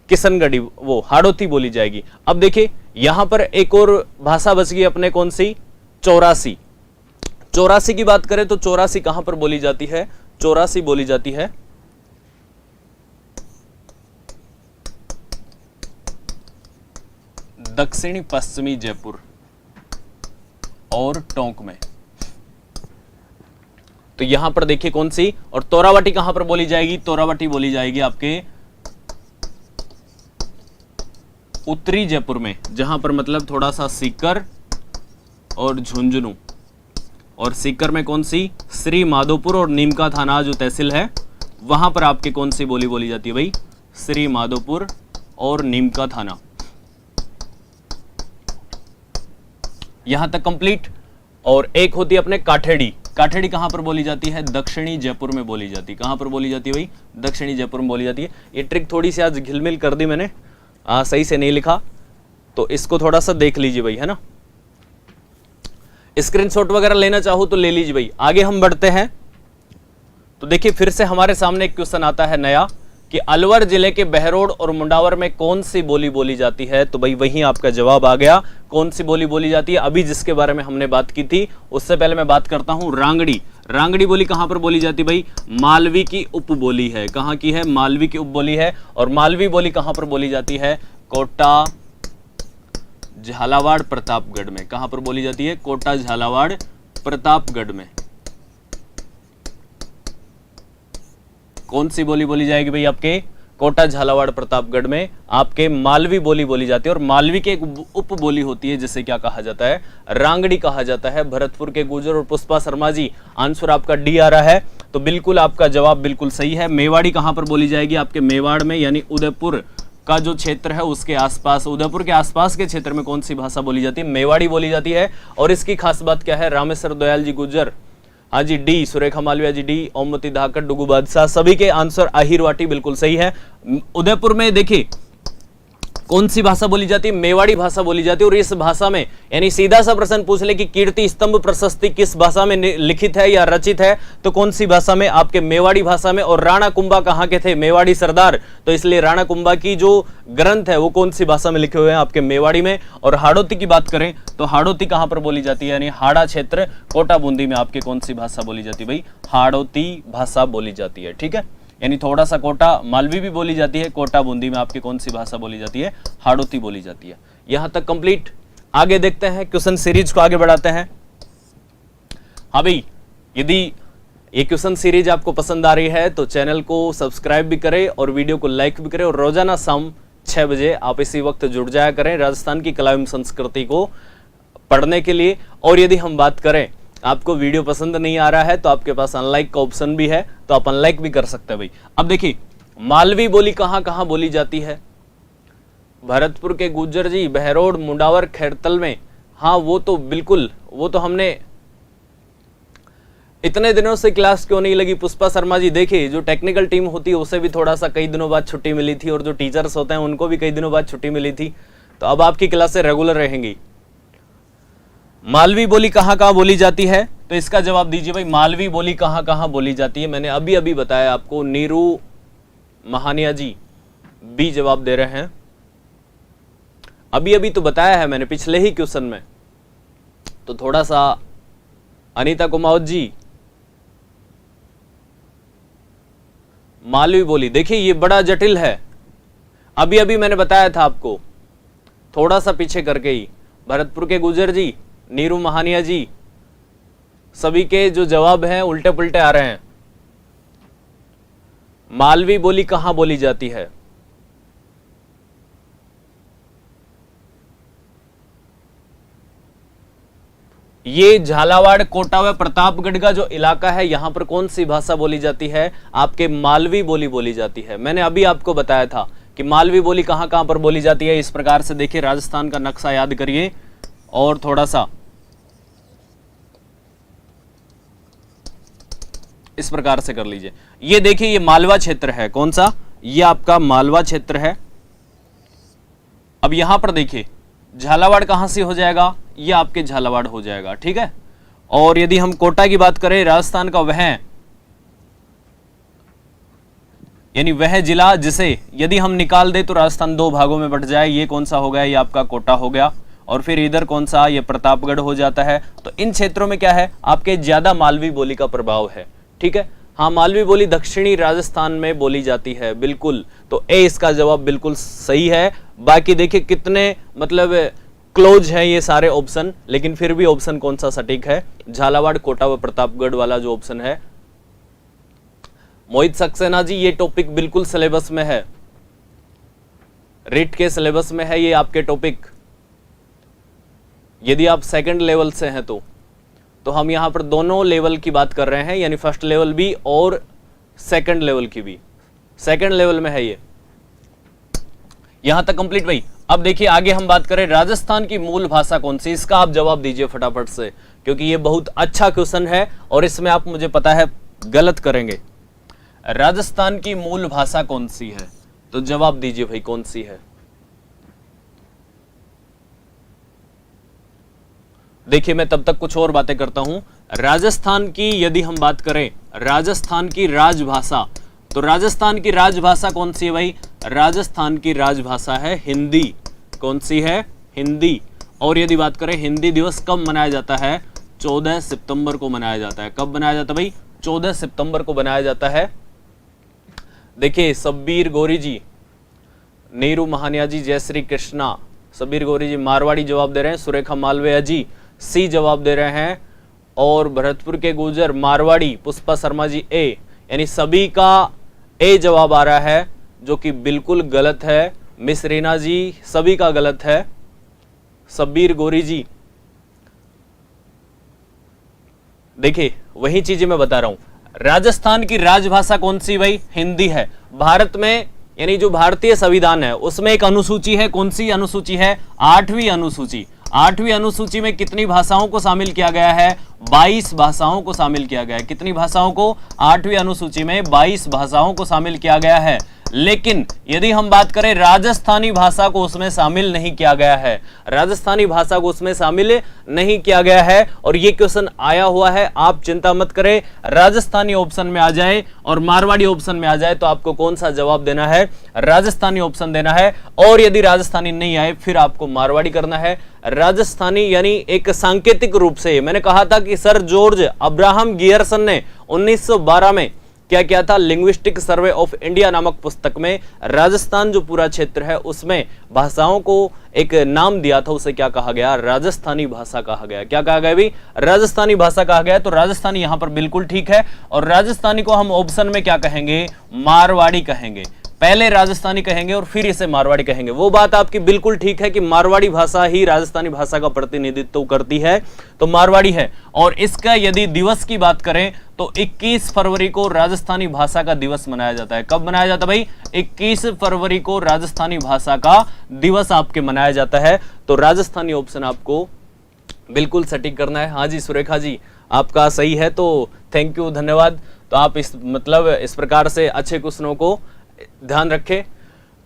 [SPEAKER 1] किशनगढ़ी वो हाड़ोती बोली जाएगी। अब देखिए यहां पर एक और भाषा बच गई अपने, कौन सी, 84। 84 की बात करें तो 84 कहां पर बोली जाती है, 84 बोली जाती है दक्षिणी पश्चिमी जयपुर और टोंक में। तो यहां पर देखिए कौन सी। और तोरावाटी कहां पर बोली जाएगी, तोरावाटी बोली जाएगी आपके उत्तरी जयपुर में, जहां पर मतलब थोड़ा सा सीकर और झुंझुनू। और सीकर में कौन सी, श्री माधोपुर और नीमका थाना जो तहसील है वहां पर आपके कौन सी बोली बोली जाती है भाई, श्री माधोपुर और नीमका थाना। यहां तक कंप्लीट। और एक होती है अपने काठेड़ी। काठेड़ी कहां पर बोली जाती है, दक्षिणी जयपुर में बोली जाती है। कहां पर बोली जाती है भाई, दक्षिणी जयपुर में बोली जाती है। ये ट्रिक थोड़ी सी आज घिलमिल कर दी मैंने, सही से नहीं लिखा, तो इसको थोड़ा सा देख लीजिए भाई, है ना। स्क्रीनशॉट वगैरह लेना चाहो तो ले लीजिए भाई। आगे हम बढ़ते हैं तो देखिए फिर से हमारे सामने एक क्वेश्चन आता है नया कि अलवर जिले के बहरोड और मुंडावर में कौन सी बोली बोली जाती है। तो भाई वहीं आपका जवाब आ गया, कौन सी बोली बोली जाती है। अभी जिसके बारे में हमने बात की थी उससे पहले मैं बात करता हूं रांगड़ी। रांगड़ी बोली कहां पर बोली जाती है भाई, मालवी की उपबोली है। कहां की है, मालवी की उपबोली है। और मालवी बोली कहां पर बोली जाती है, कोटा झालावाड़ प्रतापगढ़ में। कहां पर बोली जाती है, कोटा झालावाड़ प्रतापगढ़ में। कौन सी बोली बोली जाएगी भाई, आपके कोटा, झालावाड़, प्रतापगढ़ में आपके मालवी बोली बोली जाती है। और मालवी की एक उप बोली होती है जिसे क्या कहा जाता है, रांगड़ी कहा जाता है। भरतपुर के गुर्जर। और पुष्पा शर्मा जी, आंसर आपका डी आ रहा है, तो बिल्कुल आपका जवाब बिल्कुल सही है। मेवाड़ी कहां पर बोली जाएगी, आपके मेवाड़ में, यानी उदयपुर का जो क्षेत्र है उसके आसपास, उदयपुर के आसपास के क्षेत्र में कौन सी भाषा बोली जाती है, मेवाड़ी बोली जाती है। और इसकी खास बात क्या है, रामेश्वर दयाल जी गुर्जर, हाँ जी डी, सुरेखा मालविया जी डी, ओमवती धाकड़, डुगू बादशाह, सभी के आंसर आहिरवाटी बिल्कुल सही है। उदयपुर में देखिए कौन सी भाषा बोली जाती है, मेवाड़ी भाषा बोली जाती है। और इस भाषा में, यानी सीधा सा प्रश्न पूछ ले कि कीर्ति स्तंभ प्रशस्ति किस भाषा में लिखित है या रचित है, तो कौन सी भाषा में, आपके मेवाड़ी भाषा में। और राणा कुंभा कहाँ के थे, मेवाड़ी सरदार, तो इसलिए राणा कुंभा की जो ग्रंथ है वो कौन सी भाषा में लिखे हुए हैं, आपके मेवाड़ी में। और हाड़ौती की बात करें तो हाड़ौती कहां पर बोली जाती है, यानी हाड़ा क्षेत्र, कोटा बूंदी में आपके कौन सी भाषा बोली जाती है भाई, हाड़ौती भाषा बोली जाती है। ठीक है, यानी थोड़ा सा कोटा मालवी भी बोली जाती है, कोटा बूंदी में आपकी कौन सी भाषा बोली जाती है, हाड़ौती बोली जाती है। यहां तक कंप्लीट। आगे देखते हैं, क्वेश्चन सीरीज को आगे बढ़ाते हैं। हाँ भाई, यदि ये क्वेश्चन सीरीज आपको पसंद आ रही है तो चैनल को सब्सक्राइब भी करें और वीडियो को लाइक भी करें। और रोजाना शाम 6 बजे आप इसी वक्त जुड़ जाया करें राजस्थान की कला एवं संस्कृति को पढ़ने के लिए। और यदि हम बात करें, आपको वीडियो पसंद नहीं आ रहा है तो आपके पास अनलाइक का ऑप्शन भी है, तो आप अनलाइक भी कर सकते हैं भाई। अब देखिए, मालवी बोली कहां कहां बोली जाती है, भरतपुर के गुर्जर जी, बहरोड, मुंडावर, खैरतल में। हाँ वो तो बिल्कुल, वो तो हमने इतने दिनों से क्लास क्यों नहीं लगी पुष्पा शर्मा जी, देखिए जो टेक्निकल टीम होती है उसे भी थोड़ा सा कई दिनों बाद छुट्टी मिली थी, और जो टीचर्स होते हैं उनको भी कई दिनों बाद छुट्टी मिली थी, तो अब आपकी क्लासें रेगुलर रहेंगी। मालवी बोली कहां कहां बोली जाती है, तो इसका जवाब दीजिए भाई, मालवी बोली कहां कहां बोली जाती है। मैंने अभी अभी बताया आपको, नीरू महानिया जी बी जवाब दे रहे हैं, अभी अभी तो बताया है मैंने पिछले ही क्वेश्चन में। तो थोड़ा सा अनीता कुमावत जी, मालवी बोली, देखिए ये बड़ा जटिल है, अभी अभी मैंने बताया था आपको, थोड़ा सा पीछे करके ही। भरतपुर के गुर्जर जी, नीरू महानिया जी, सभी के जो जवाब हैं उल्टे पुल्टे आ रहे हैं। मालवी बोली कहां बोली जाती है, ये झालावाड़, कोटा व प्रतापगढ़ का जो इलाका है, यहां पर कौन सी भाषा बोली जाती है, आपके मालवी बोली बोली जाती है। मैंने अभी आपको बताया था कि मालवी बोली कहां कहां पर बोली जाती है। इस प्रकार से देखिए, राजस्थान का नक्शा याद करिए और थोड़ा सा इस प्रकार से कर लीजिए। ये देखिए, ये मालवा क्षेत्र है, कौन सा, ये आपका मालवा क्षेत्र है। अब यहां पर देखिए, झालावाड़ कहां से हो जाएगा, ये आपके झालावाड़ हो जाएगा। ठीक है, और यदि हम कोटा की बात करें, राजस्थान का वह, यानी वह जिला जिसे यदि हम निकाल दे तो राजस्थान 2 भागों में बट जाए, ये कौन सा हो गया, ये आपका कोटा हो गया। और फिर इधर कौन सा, ये प्रतापगढ़ हो जाता है। तो इन क्षेत्रों में क्या है, आपके ज्यादा मालवी बोली का प्रभाव है। ठीक है, हाँ मालवी बोली दक्षिणी राजस्थान में बोली जाती है, बिल्कुल। तो ए इसका जवाब बिल्कुल सही है। बाकी देखिए कितने मतलब क्लोज है ये सारे ऑप्शन, लेकिन फिर भी ऑप्शन कौन सा सटीक है, झालावाड़, कोटा व प्रतापगढ़ वाला जो ऑप्शन है। मोहित सक्सेना जी, ये टॉपिक बिल्कुल सिलेबस में है, रिट के सिलेबस में है ये आपके टॉपिक। यदि आप सेकंड लेवल से हैं तो हम यहां पर दोनों लेवल की बात कर रहे हैं, यानी फर्स्ट लेवल भी और सेकंड लेवल की भी, सेकंड लेवल में है ये। यहां तक कंप्लीट भाई। अब देखिए आगे हम बात करें, राजस्थान की मूल भाषा कौन सी, इसका आप जवाब दीजिए फटाफट से, क्योंकि ये बहुत अच्छा क्वेश्चन है और इसमें आप मुझे पता है गलत करेंगे। राजस्थान की मूल भाषा कौन सी है, तो जवाब दीजिए भाई कौन सी है। देखिए मैं तब तक कुछ और बातें करता हूं। राजस्थान की यदि हम बात करें, राजस्थान की राजभाषा, तो राजस्थान की राजभाषा कौन सी है भाई, राजस्थान की राजभाषा है हिंदी। कौन सी है, हिंदी। और यदि बात करें हिंदी दिवस कब मनाया जाता है, 14 सितंबर को मनाया जाता है। कब मनाया जाता है भाई, 14 सितंबर को मनाया जाता है। देखिए सब्बीर गौरी जी, नीरू महानिया जी, जय श्री कृष्णा, सब्बीर गौरी जी मारवाड़ी जवाब दे रहे हैं, सुरेखा मालविया जी सी जवाब दे रहे हैं, और भरतपुर के गुर्जर मारवाड़ी, पुष्पा शर्मा जी ए, यानी सभी का ए जवाब आ रहा है। जो कि बिल्कुल गलत है। मिस रीना जी, सभी का गलत है। सब्बीर गोरी जी, देखिए वही चीजें मैं बता रहा हूं। राजस्थान की राजभाषा कौन सी भाई? हिंदी है। भारत में यानी जो भारतीय संविधान है उसमें एक अनुसूची है, कौन सी अनुसूची है? 8वीं अनुसूची। 8वीं अनुसूची में कितनी भाषाओं को शामिल किया गया है? 22 भाषाओं को शामिल किया गया है। कितनी भाषाओं को? 8वीं अनुसूची में 22 भाषाओं को शामिल किया गया है। लेकिन यदि हम बात करें राजस्थानी भाषा को उसमें शामिल नहीं किया गया है। राजस्थानी भाषा को उसमें शामिल नहीं किया गया है और ये क्वेश्चन आया हुआ है। आप चिंता मत करें, राजस्थानी ऑप्शन में आ जाए और मारवाड़ी ऑप्शन में आ जाए तो आपको कौन सा जवाब देना है? राजस्थानी ऑप्शन देना है। और यदि राजस्थानी नहीं आए फिर आपको मारवाड़ी करना है। राजस्थानी यानी एक सांकेतिक रूप से, मैंने कहा था कि सर जॉर्ज अब्राहम गियर्सन ने 1912 में क्या किया था? लिंग्विस्टिक सर्वे ऑफ इंडिया नामक पुस्तक में राजस्थान जो पूरा क्षेत्र है उसमें भाषाओं को एक नाम दिया था। उसे क्या कहा गया? राजस्थानी भाषा कहा गया। क्या कहा गया भी? राजस्थानी भाषा कहा गया। तो राजस्थानी यहां पर बिल्कुल ठीक है। और राजस्थानी को हम ऑप्शन में क्या कहेंगे? मारवाड़ी कहेंगे। पहले राजस्थानी कहेंगे और फिर इसे मारवाड़ी कहेंगे। वो बात आपकी बिल्कुल ठीक है कि मारवाड़ी भाषा ही राजस्थानी भाषा का प्रतिनिधित्व करती है, तो मारवाड़ी है। और इसका यदि दिवस की बात करें तो 21 फरवरी को राजस्थानी भाषा का दिवस मनाया जाता है। कब मनाया जाता है भाई? 21 फरवरी को राजस्थानी भाषा का दिवस आपके मनाया जाता है। तो राजस्थानी ऑप्शन आपको बिल्कुल सटीक करना है। हाँ जी सुरेखा जी, आपका सही है, तो थैंक यू, धन्यवाद। तो आप इस प्रकार से अच्छे क्वेश्चनों को ध्यान रखें।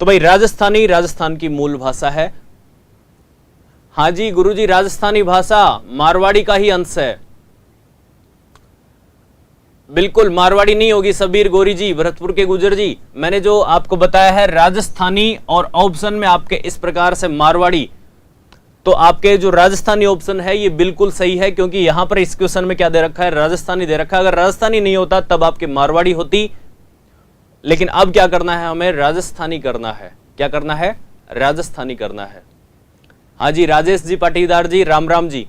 [SPEAKER 1] तो भाई राजस्थानी राजस्थान की मूल भाषा है। हाँ जी गुरुजी, राजस्थानी भाषा मारवाड़ी का ही अंश है। बिल्कुल मारवाड़ी नहीं होगी सबीर गोरी जी, भरतपुर के गुजर जी। मैंने जो आपको बताया है राजस्थानी और ऑप्शन में आपके इस प्रकार से मारवाड़ी, तो आपके जो राजस्थानी ऑप्शन है ये बिल्कुल सही है, क्योंकि यहां पर इस क्वेश्चन में क्या दे रखा है? राजस्थानी दे रखा है। अगर राजस्थानी नहीं होता तब आपके मारवाड़ी होती, लेकिन अब क्या करना है? हमें राजस्थानी करना है। क्या करना है? राजस्थानी करना है। हाँ जी राजेश जी पाटीदार जी, राम राम जी।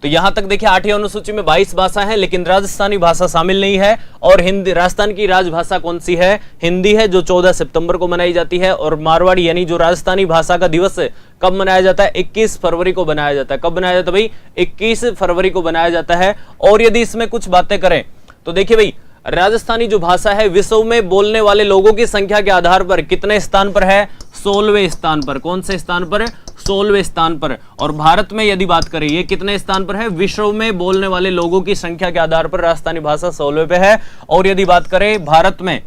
[SPEAKER 1] तो यहां तक देखिए 8वीं अनुसूची में 22 भाषा है, लेकिन राजस्थानी भाषा शामिल नहीं है। और हिंदी, राजस्थान की राजभाषा कौन सी है? हिंदी है, जो 14 सितंबर को मनाई जाती है। और मारवाड़ी यानी जो राजस्थानी भाषा का दिवस कब मनाया जाता है? 21 फरवरी को बनाया जाता है। कब बनाया जाता है भाई? 21 फरवरी को बनाया जाता है। और यदि इसमें कुछ बातें करें तो देखिए भाई, राजस्थानी जो भाषा है विश्व में बोलने वाले लोगों की संख्या के आधार पर कितने स्थान पर है? 16वें स्थान पर। कौन से स्थान पर? 16वें स्थान पर। और भारत में यदि बात करें ये कितने स्थान पर है? विश्व में बोलने वाले लोगों की संख्या के आधार पर राजस्थानी भाषा 16वें पे है। और यदि बात करें भारत में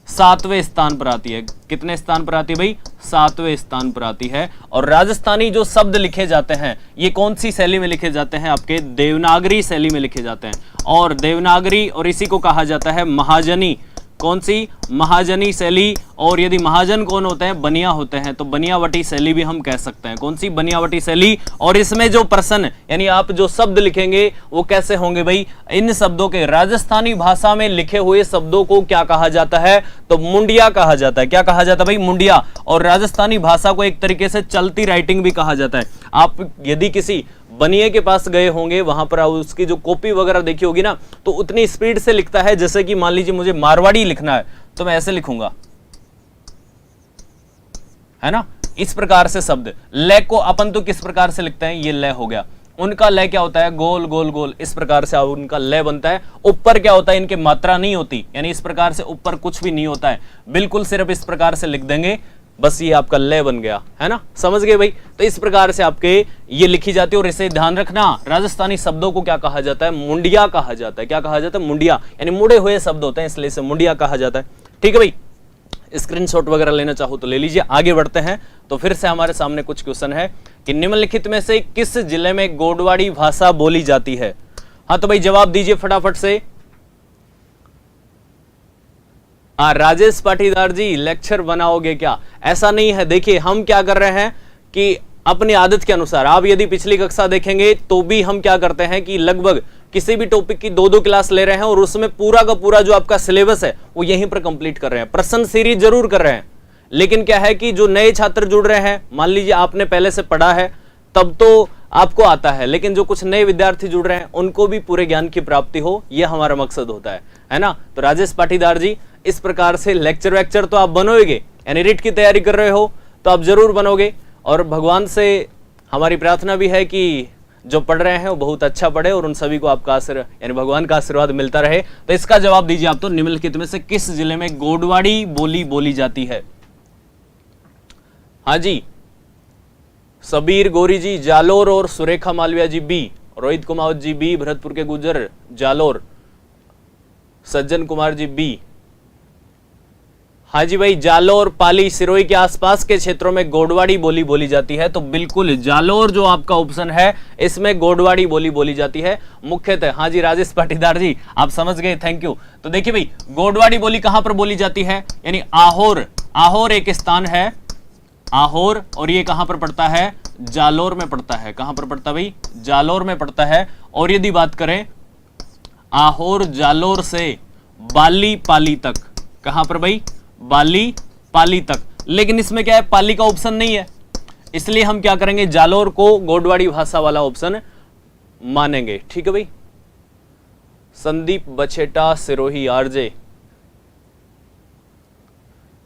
[SPEAKER 1] 7वें स्थान पर आती है। कितने स्थान पर आती है भाई? 7वें स्थान पर आती है। और राजस्थानी जो शब्द लिखे जाते हैं ये कौन सी शैली में लिखे जाते हैं? आपके देवनागरी शैली में लिखे जाते हैं। और देवनागरी, और इसी को कहा जाता है महाजनी। कौन सी? महाजनी शैली। और यदि महाजन कौन होते हैं? बनिया होते हैं, तो बनियावटी शैली भी हम कह सकते हैं। कौन सी? बनियावटी शैली। और इसमें जो प्रश्न यानी आप जो शब्द लिखेंगे वो कैसे होंगे भाई? इन शब्दों के, राजस्थानी भाषा में लिखे हुए शब्दों को क्या कहा जाता है? तो मुंडिया कहा जाता है। क्या कहा जाता है भाई? मुंडिया। और राजस्थानी भाषा को एक तरीके से चलती राइटिंग भी कहा जाता है। आप यदि किसी बनिए के पास गए होंगे, वहां पर उसकी जो कॉपी वगैरह देखी होगी ना, तो उतनी स्पीड से लिखता है, जैसे कि मान लीजिए मुझे मारवाड़ी लिखना है तो मैं ऐसे लिखूंगा, है ना, इस प्रकार से शब्द। लय को अपन तो किस प्रकार से लिखते हैं? ये लय हो गया। उनका लय क्या होता है? गोल गोल गोल, इस प्रकार से उनका लय बनता है। ऊपर क्या होता है? इनके मात्रा नहीं होती, यानी इस प्रकार से ऊपर कुछ भी नहीं होता है, बिल्कुल सिर्फ इस प्रकार से लिख देंगे, बस ये आपका लय बन गया, है ना। समझ गए भाई? तो इस प्रकार से आपके ये लिखी जाती है। और इसे ध्यान रखना, राजस्थानी शब्दों को क्या कहा जाता है? मुंडिया कहा जाता है। क्या कहा जाता है? मुंडिया, यानी मुड़े हुए शब्द होते हैं, इसलिए इसे मुंडिया कहा जाता है। ठीक है भाई, स्क्रीनशॉट वगैरह लेना चाहो तो ले लीजिए। आगे बढ़ते हैं। तो फिर से हमारे सामने कुछ क्वेश्चन है कि निम्नलिखित में से किस जिले में गोडवाड़ी भाषा बोली जाती है? हाँ तो भाई जवाब दीजिए फटाफट से। राजेश पाटीदार जी, लेक्चर बनाओगे क्या? ऐसा नहीं है। देखिए हम क्या कर रहे हैं कि अपनी आदत के अनुसार, आप यदि पिछली कक्षा देखेंगे तो भी हम क्या करते हैं कि लगभग किसी भी टॉपिक की 2-2 क्लास ले रहे हैं और उसमें पूरा का पूरा जो आपका सिलेबस है वो यहीं पर कंप्लीट कर रहे हैं। प्रश्न सीरीज जरूर कर रहे हैं, लेकिन क्या है कि जो नए छात्र जुड़ रहे हैं, मान लीजिए आपने पहले से पढ़ा है तब तो आपको आता है, लेकिन जो कुछ नए विद्यार्थी जुड़ रहे हैं उनको भी पूरे ज्ञान की प्राप्ति हो, यह हमारा मकसद होता है ना। तो राजेश पाटीदार जी, इस प्रकार से लेक्चर वेक्चर तो आप बनोगे, यानी रिट की तैयारी कर रहे हो तो आप जरूर बनोगे। और भगवान से हमारी प्रार्थना भी है कि जो पढ़ रहे हैं वो बहुत अच्छा पढ़े और उन सभी को आपका आशीर्वाद यानी भगवान का आशीर्वाद मिलता रहे। तो इसका जवाब दीजिए आप तो, निम्नलिखित में से किस जिले में गोडवाड़ी बोली बोली जाती है? हाँ जी, सबीर गोरी जी जालोर और सुरेखा मालविया जी बी, रोहित कुमावत जी बी, भरतपुर के गुजर जालोर, सज्जन कुमार जी बी। हाँ जी भाई, जालोर, पाली, सिरोही के आसपास के क्षेत्रों में गोडवाड़ी बोली बोली जाती है। तो बिल्कुल जालोर जो आपका ऑप्शन है इसमें गोडवाड़ी बोली बोली जाती है मुख्यतः। हाँ जी राजेश पाटीदार जी आप समझ गए, थैंक यू। तो देखिए भाई, गोडवाड़ी बोली कहां पर बोली जाती है? यानी आहोर, आहोर एक स्थान है, आहोर, और ये कहां पर पड़ता है? जालोर में पड़ता है। कहां पर पड़ता है भाई? जालोर में पड़ता है। और यदि बात करें आहोर जालोर से बाली पाली तक, कहां पर भाई? बाली पाली तक। लेकिन इसमें क्या है, पाली का ऑप्शन नहीं है, इसलिए हम क्या करेंगे, जालोर को गोडवाड़ी भाषा वाला ऑप्शन मानेंगे। ठीक है भाई। संदीप बछेटा सिरोही आरजे,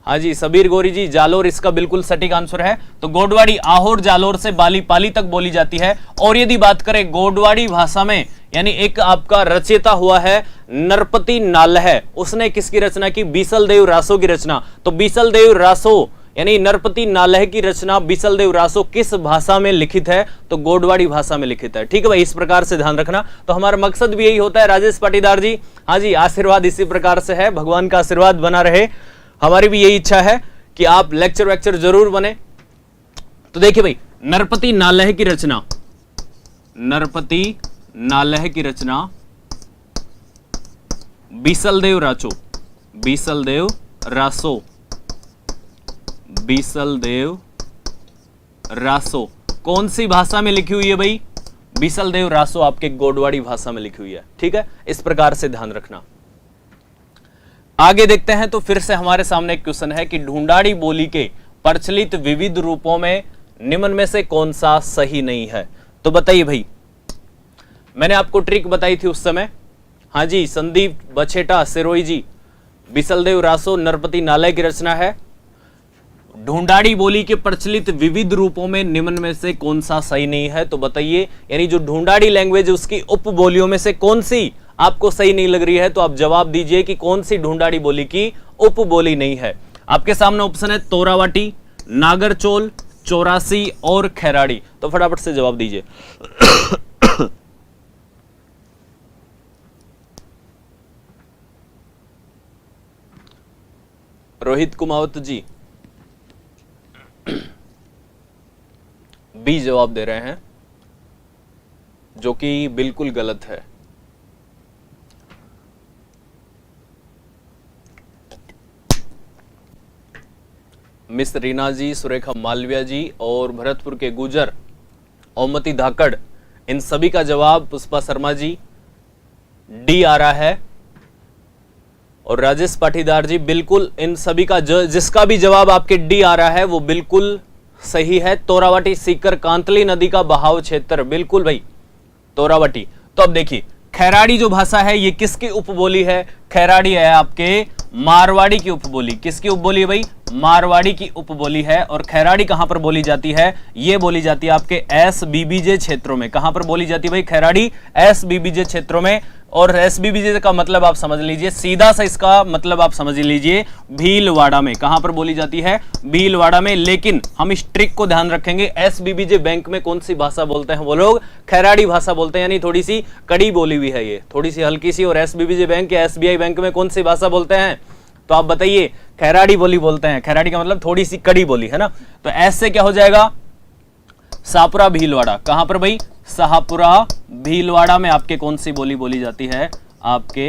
[SPEAKER 1] हाँ जी सबीर गोरी जी जालोर इसका बिल्कुल सटीक आंसर है। तो गोडवाड़ी आहोर जालोर से बाली पाली तक बोली जाती है। और यदि बात करें गोडवाड़ी भाषा में, यानी एक आपका रचयिता हुआ है नरपति नालह, उसने किसकी रचना की? बीसल देव रासो की रचना। तो बीसल देव रासो यानी नरपति नालह की रचना बीसल देव रासो किस भाषा में लिखित है? तो गोडवाड़ी भाषा में लिखित है। ठीक है भाई, इस प्रकार से ध्यान रखना। तो हमारा मकसद भी यही होता है राजेश पाटीदार जी। हाँ जी, आशीर्वाद इसी प्रकार से है, भगवान का आशीर्वाद बना रहे। हमारी भी यही इच्छा है कि आप लेक्चर वेक्चर जरूर बने। तो देखिए भाई, नरपति नालह की रचना, नरपति नालह की रचना बीसलदेव रासो, बीसलदेव रासो, बीसलदेव रासो कौन सी भाषा में लिखी हुई है भाई? बीसलदेव रासो आपके गोडवाड़ी भाषा में लिखी हुई है। ठीक है, इस प्रकार से ध्यान रखना। आगे देखते हैं। तो फिर से हमारे सामने एक क्वेश्चन है कि ढूंढाड़ी बोली के प्रचलित विविध रूपों में निम्न में से कौन सा सही नहीं है? तो बताइए भाई, मैंने आपको ट्रिक बताई थी उस समय। हाँ जी, संदीप बछेटा सिरोही जी, बीसलदेव रासो नरपति नालह की रचना है। ढूंढाड़ी बोली के प्रचलित विविध रूपों में निम्न में से कौन सा सही नहीं है? तो बताइए, यानी जो ढूंढाड़ी लैंग्वेज उसकी उपबोलियों में से कौन सी आपको सही नहीं लग रही है? तो आप जवाब दीजिए कि कौन सी ढूंढाड़ी बोली की उपबोली नहीं है। आपके सामने ऑप्शन है तोरावाटी, नागरचोल, चौरासी और खैराड़ी। तो फटाफट से जवाब दीजिए। रोहित कुमावत जी बी जवाब दे रहे हैं, जो कि बिल्कुल गलत है। मिस रीना जी, सुरेखा मालविया जी और भरतपुर के गुजर ओमती धाकड़, इन सभी का जवाब पुष्पा शर्मा जी डी आ रहा है। और राजेश पाटीदार जी बिल्कुल इन सभी का जिसका भी जवाब आपके डी आ रहा है वो बिल्कुल सही है। तोरावाटी सीकर कांतली नदी का बहाव क्षेत्र, बिल्कुल भाई तोरावाटी। तो अब देखिए, खैराड़ी जो भाषा है ये किसकी उपबोली है? खैराड़ी है आपके मारवाड़ी की उपबोली। किसकी उपबोली है भाई? मारवाड़ी की उपबोली है। और खैराड़ी कहां पर बोली जाती है? ये बोली जाती है आपके एसबीबीजे क्षेत्रों में। कहां पर बोली जाती है भाई खैराड़ी? एसबीबीजे क्षेत्रों में। और एसबीबीजे का मतलब आप समझ लीजिए, सीधा सा इसका मतलब आप समझ लीजिए भीलवाड़ा में। कहां पर बोली जाती है? भीलवाड़ा में। लेकिन हम इस ट्रिक को ध्यान रखेंगे, एसबीबीजे बैंक में कौन सी भाषा बोलते हैं वो लोग? खैराड़ी भाषा बोलते हैं, यानी थोड़ी सी कड़ी बोली हुई है, ये थोड़ी सी हल्की सी। और एसबीबीजे बैंक या एसबीआई बैंक में कौन सी भाषा बोलते हैं? तो आप बताइए, खैराड़ी बोली बोलते हैं। खैराड़ी का मतलब थोड़ी सी कड़ी बोली है ना। तो ऐसे क्या हो जाएगा? शाहपुरा भीलवाड़ा। कहां पर भाई? शाहपुरा भीलवाड़ा में आपके कौन सी बोली बोली जाती है? आपके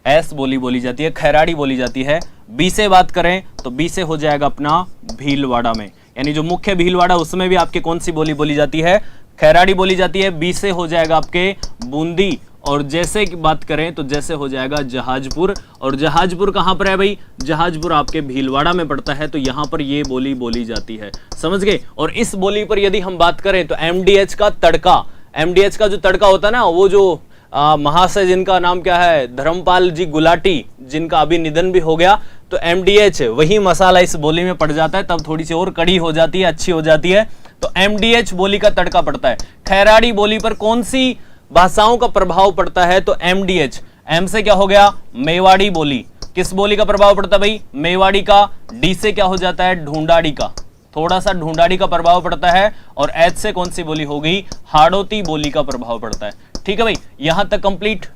[SPEAKER 1] एस बोली बोली जाती है, खैराड़ी बोली जाती है। बी से बात करें तो बी से हो जाएगा अपना भीलवाड़ा में, यानी जो मुख्य भीलवाड़ा उसमें भी आपके कौन सी बोली बोली जाती है? खैराड़ी बोली जाती है। बी से हो जाएगा आपके बूंदी। और जैसे की बात करें तो जैसे हो जाएगा जहाजपुर। और जहाजपुर कहां पर है भाई? जहाजपुर आपके भीलवाड़ा में पड़ता है। तो यहां पर ये बोली बोली जाती है, समझ गए। और इस बोली पर यदि हम बात करें तो एमडीएच का तड़का, एमडीएच का जो तड़का होता है ना, वो जो महाशय जिनका नाम क्या है, धर्मपाल जी गुलाटी, जिनका अभी निधन भी हो गया, तो MDH वही मसाला इस बोली में पड़ जाता है, तब थोड़ी सी और कड़ी हो जाती है, अच्छी हो जाती है। तो MDH बोली का तड़का पड़ता है। खैराड़ी बोली पर कौन सी भाषाओं का प्रभाव पड़ता है, तो MDH। M से क्या हो गया, मेवाड़ी बोली। किस बोली का प्रभाव पड़ता है भाई, मेवाड़ी का। D से क्या हो जाता है, ढूंढाड़ी का, थोड़ा सा ढूंढाड़ी का प्रभाव पड़ता है। और H से कौन सी बोली हो गई, हाड़ौती बोली का प्रभाव पड़ता है। ठीक है भाई, यहां तक कंप्लीट।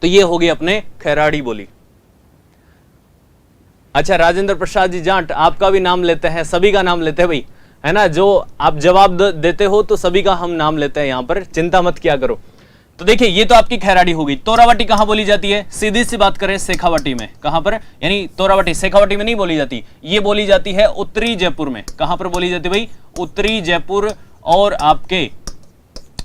[SPEAKER 1] तो ये होगी अपने खैराड़ी बोली। अच्छा, राजेंद्र प्रसाद जी जाट, आपका भी नाम लेते हैं, सभी का नाम लेते हैं भाई, है ना। जो आप जवाब देते हो तो सभी का हम नाम लेते हैं, यहां पर चिंता मत किया करो। तो देखिए, ये तो आपकी खैराड़ी होगी। तोरावटी कहां बोली जाती है, सीधी सी बात करें, शेखावटी में। कहां पर, यानी तोरावटी शेखावटी में नहीं बोली जाती, ये बोली जाती है उत्तरी जयपुर में। कहां पर बोली जाती है भाई, उत्तरी जयपुर। और आपके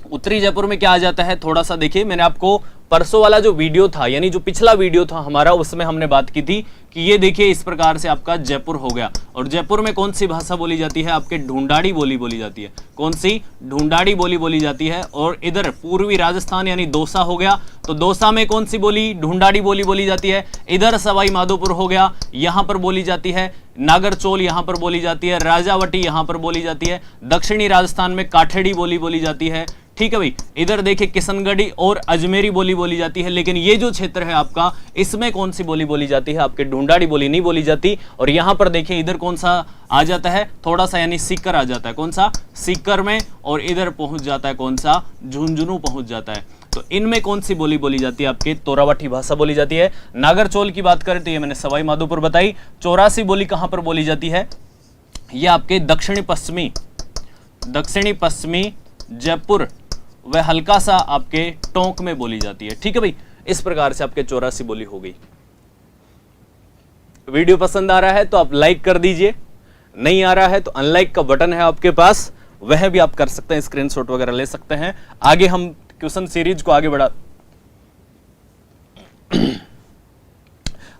[SPEAKER 1] उत्तरी जयपुर में क्या आ जाता है, थोड़ा सा देखिए, मैंने आपको परसों वाला जो वीडियो था, यानी जो पिछला वीडियो था हमारा, उसमें हमने बात की थी कि ये देखिए इस प्रकार से आपका जयपुर हो गया। और जयपुर में कौन सी भाषा बोली जाती है, आपके ढूंढाड़ी बोली बोली जाती है। कौन सी, ढूंढाड़ी बोली बोली जाती है। और इधर पूर्वी राजस्थान यानी दौसा हो गया, तो दौसा में कौन सी बोली, ढूंढाड़ी बोली बोली जाती है। इधर सवाई माधोपुर हो गया, यहां पर बोली जाती है नागरचोल, यहां पर बोली जाती है राजावटी, यहां पर बोली जाती है। दक्षिणी राजस्थान में काठेड़ी बोली बोली जाती है। ठीक है भाई, इधर देखिए किशनगढ़ी और अजमेरी बोली बोली जाती है। लेकिन ये जो क्षेत्र है आपका, इसमें कौन सी बोली बोली जाती है, आपके ढूंढाड़ी बोली नहीं बोली जाती। और यहां पर देखिए इधर कौन सा आ जाता है, थोड़ा सा, यानी सीकर आ जाता है। कौन सा, सीकर में। और इधर पहुंच जाता है कौन सा, झुंझुनू पहुंच जाता है। तो इनमें कौन सी बोली बोली जाती है, आपके तोरावटी भाषा बोली जाती है। नागरचोल की बात करें तो ये मैंने सवाई माधोपुर बताई। 84 बोली कहां पर बोली जाती है, ये आपके दक्षिणी पश्चिमी जयपुर वह हल्का सा आपके टोंक में बोली जाती है। ठीक है भाई, इस प्रकार से आपके 84 बोली हो गई। वीडियो पसंद आ रहा है तो आप लाइक कर दीजिए, नहीं आ रहा है तो अनलाइक का बटन है आपके पास, वह भी आप कर सकते हैं, स्क्रीनशॉट वगैरह ले सकते हैं। आगे हम क्वेश्चन सीरीज को आगे बढ़ा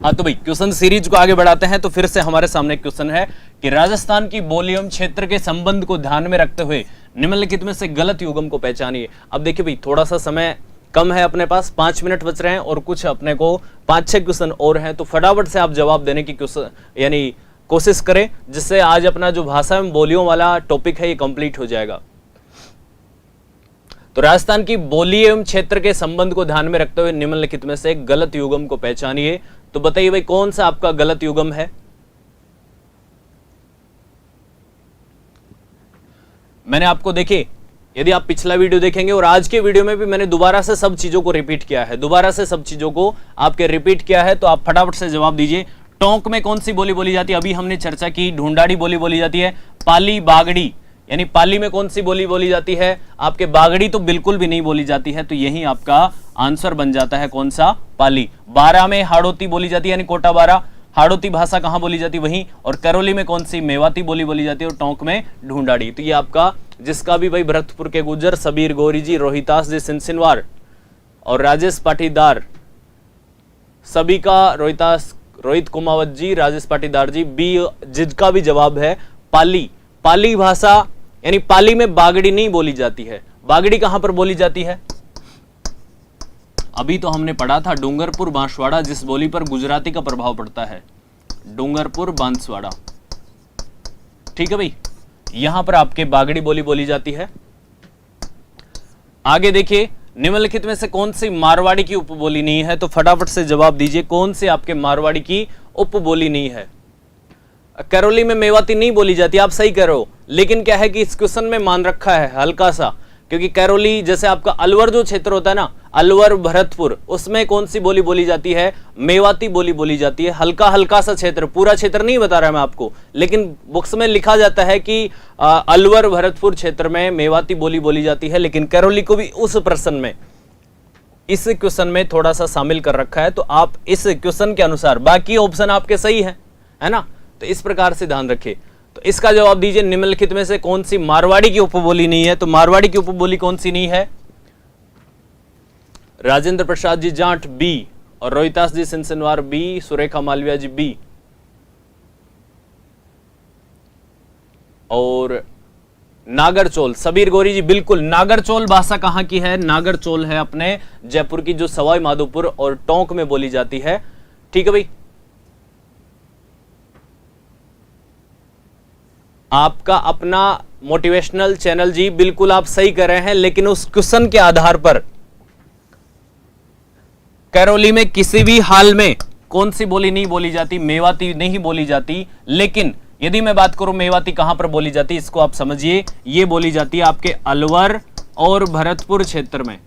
[SPEAKER 1] हाँ, तो भाई क्वेश्चन सीरीज को आगे बढ़ाते हैं। तो फिर से हमारे सामने क्वेश्चन है कि राजस्थान की बोली एवं क्षेत्र के संबंध को ध्यान में रखते हुए निम्नलिखित में से गलत युग्म को पहचानिए। अब देखिए भाई, थोड़ा सा समय कम है अपने पास, 5 मिनट बच रहे हैं और कुछ अपने को 5-6 क्वेश्चन और हैं। तो फटाफट से आप जवाब देने की यानी कोशिश करें, जिससे आज अपना जो भाषा एवं बोलियों वाला टॉपिक है ये कंप्लीट हो जाएगा। तो राजस्थान की बोली एवं क्षेत्र के संबंध को ध्यान में रखते हुए निम्नलिखित में से गलत युग्म को पहचानिए। तो बताइए भाई, कौन सा आपका गलत युग्म है। मैंने आपको देखिए, यदि आप पिछला वीडियो देखेंगे और आज के वीडियो में भी मैंने दोबारा से सब चीजों को रिपीट किया है, दोबारा से सब चीजों को आपके रिपीट किया है। तो आप फटाफट से जवाब दीजिए। टोंक में कौन सी बोली बोली जाती है, अभी हमने चर्चा की, ढूंढाड़ी बोली बोली जाती है। पाली बागड़ी, यानी पाली में कौन सी बोली बोली जाती है, आपके बागड़ी तो बिल्कुल भी नहीं बोली जाती है। तो यही आपका आंसर बन जाता है, कौन सा, पाली। बारा में हाड़ौती बोली जाती है, यानी कोटा बारा। हाड़ौती भाषा कहां बोली जाती है, वहीं। और करौली में कौन सी, मेवाती बोली बोली जाती है। और टोंक में ढूंढाड़ी। तो ये आपका, जिसका भी भाई भरतपुर के गुज्जर, सबीर गौरी जी, रोहितास जी सिनसिनवार और राजेश पाटीदार, सभी का, रोहित कुमावत जी, राजेश पाटीदार जी, बी, जिसका भी जवाब है पाली। पाली भाषा, यानी पाली में बागड़ी नहीं बोली जाती है। बागड़ी कहां पर बोली जाती है, अभी तो हमने पढ़ा था डूंगरपुर बांसवाड़ा, जिस बोली पर गुजराती का प्रभाव पड़ता है, डूंगरपुर बांसवाड़ा। ठीक है भाई, यहां पर आपके बागड़ी बोली बोली जाती है। आगे देखिए, निम्नलिखित में से कौन सी मारवाड़ी की उपबोली नहीं है। तो फटाफट से जवाब दीजिए, कौन से आपके मारवाड़ी की उपबोली नहीं है। करौली में मेवाती नहीं बोली जाती, आप सही कह रहे हो, लेकिन क्या है कि इस क्वेश्चन में मान रखा है हल्का सा, क्योंकि करौली, जैसे आपका अलवर जो क्षेत्र होता है ना, अलवर भरतपुर, उसमें कौन सी बोली बोली जाती है, मेवाती बोली बोली जाती है। हल्का हल्का सा क्षेत्र, पूरा क्षेत्र नहीं बता रहा मैं आपको, लेकिन बुक्स में लिखा जाता है कि अलवर भरतपुर क्षेत्र में मेवाती बोली बोली जाती है। लेकिन करौली को भी उस प्रश्न में, इस क्वेश्चन में थोड़ा सा शामिल कर रखा है। तो आप इस क्वेश्चन के अनुसार, बाकी ऑप्शन आपके सही है ना। तो इस प्रकार से ध्यान रखिए। तो इसका जवाब दीजिए, निम्नलिखित में से कौन सी मारवाड़ी की उपबोली नहीं है। तो मारवाड़ी की उपबोली कौन सी नहीं है, राजेंद्र प्रसाद जी जाट बी, और रोहितास जी सिनसिनवार बी, सुरेखा मालविया जी बी, और नागरचोल। सबीर गोरी जी बिल्कुल, नागरचोल भाषा कहां की है? नागरचोल है अपने जयपुर की, जो सवाई माधोपुर और टोंक में बोली जाती है। ठीक है भाई, आपका अपना मोटिवेशनल चैनल जी, बिल्कुल आप सही कर रहे हैं, लेकिन उस क्वेश्चन के आधार पर करौली में किसी भी हाल में कौन सी बोली नहीं बोली जाती? मेवाती नहीं बोली जाती। लेकिन यदि मैं बात करूं मेवाती कहां पर बोली जाती, इसको आप समझिए, ये बोली जाती है आपके अलवर और भरतपुर क्षेत्र में,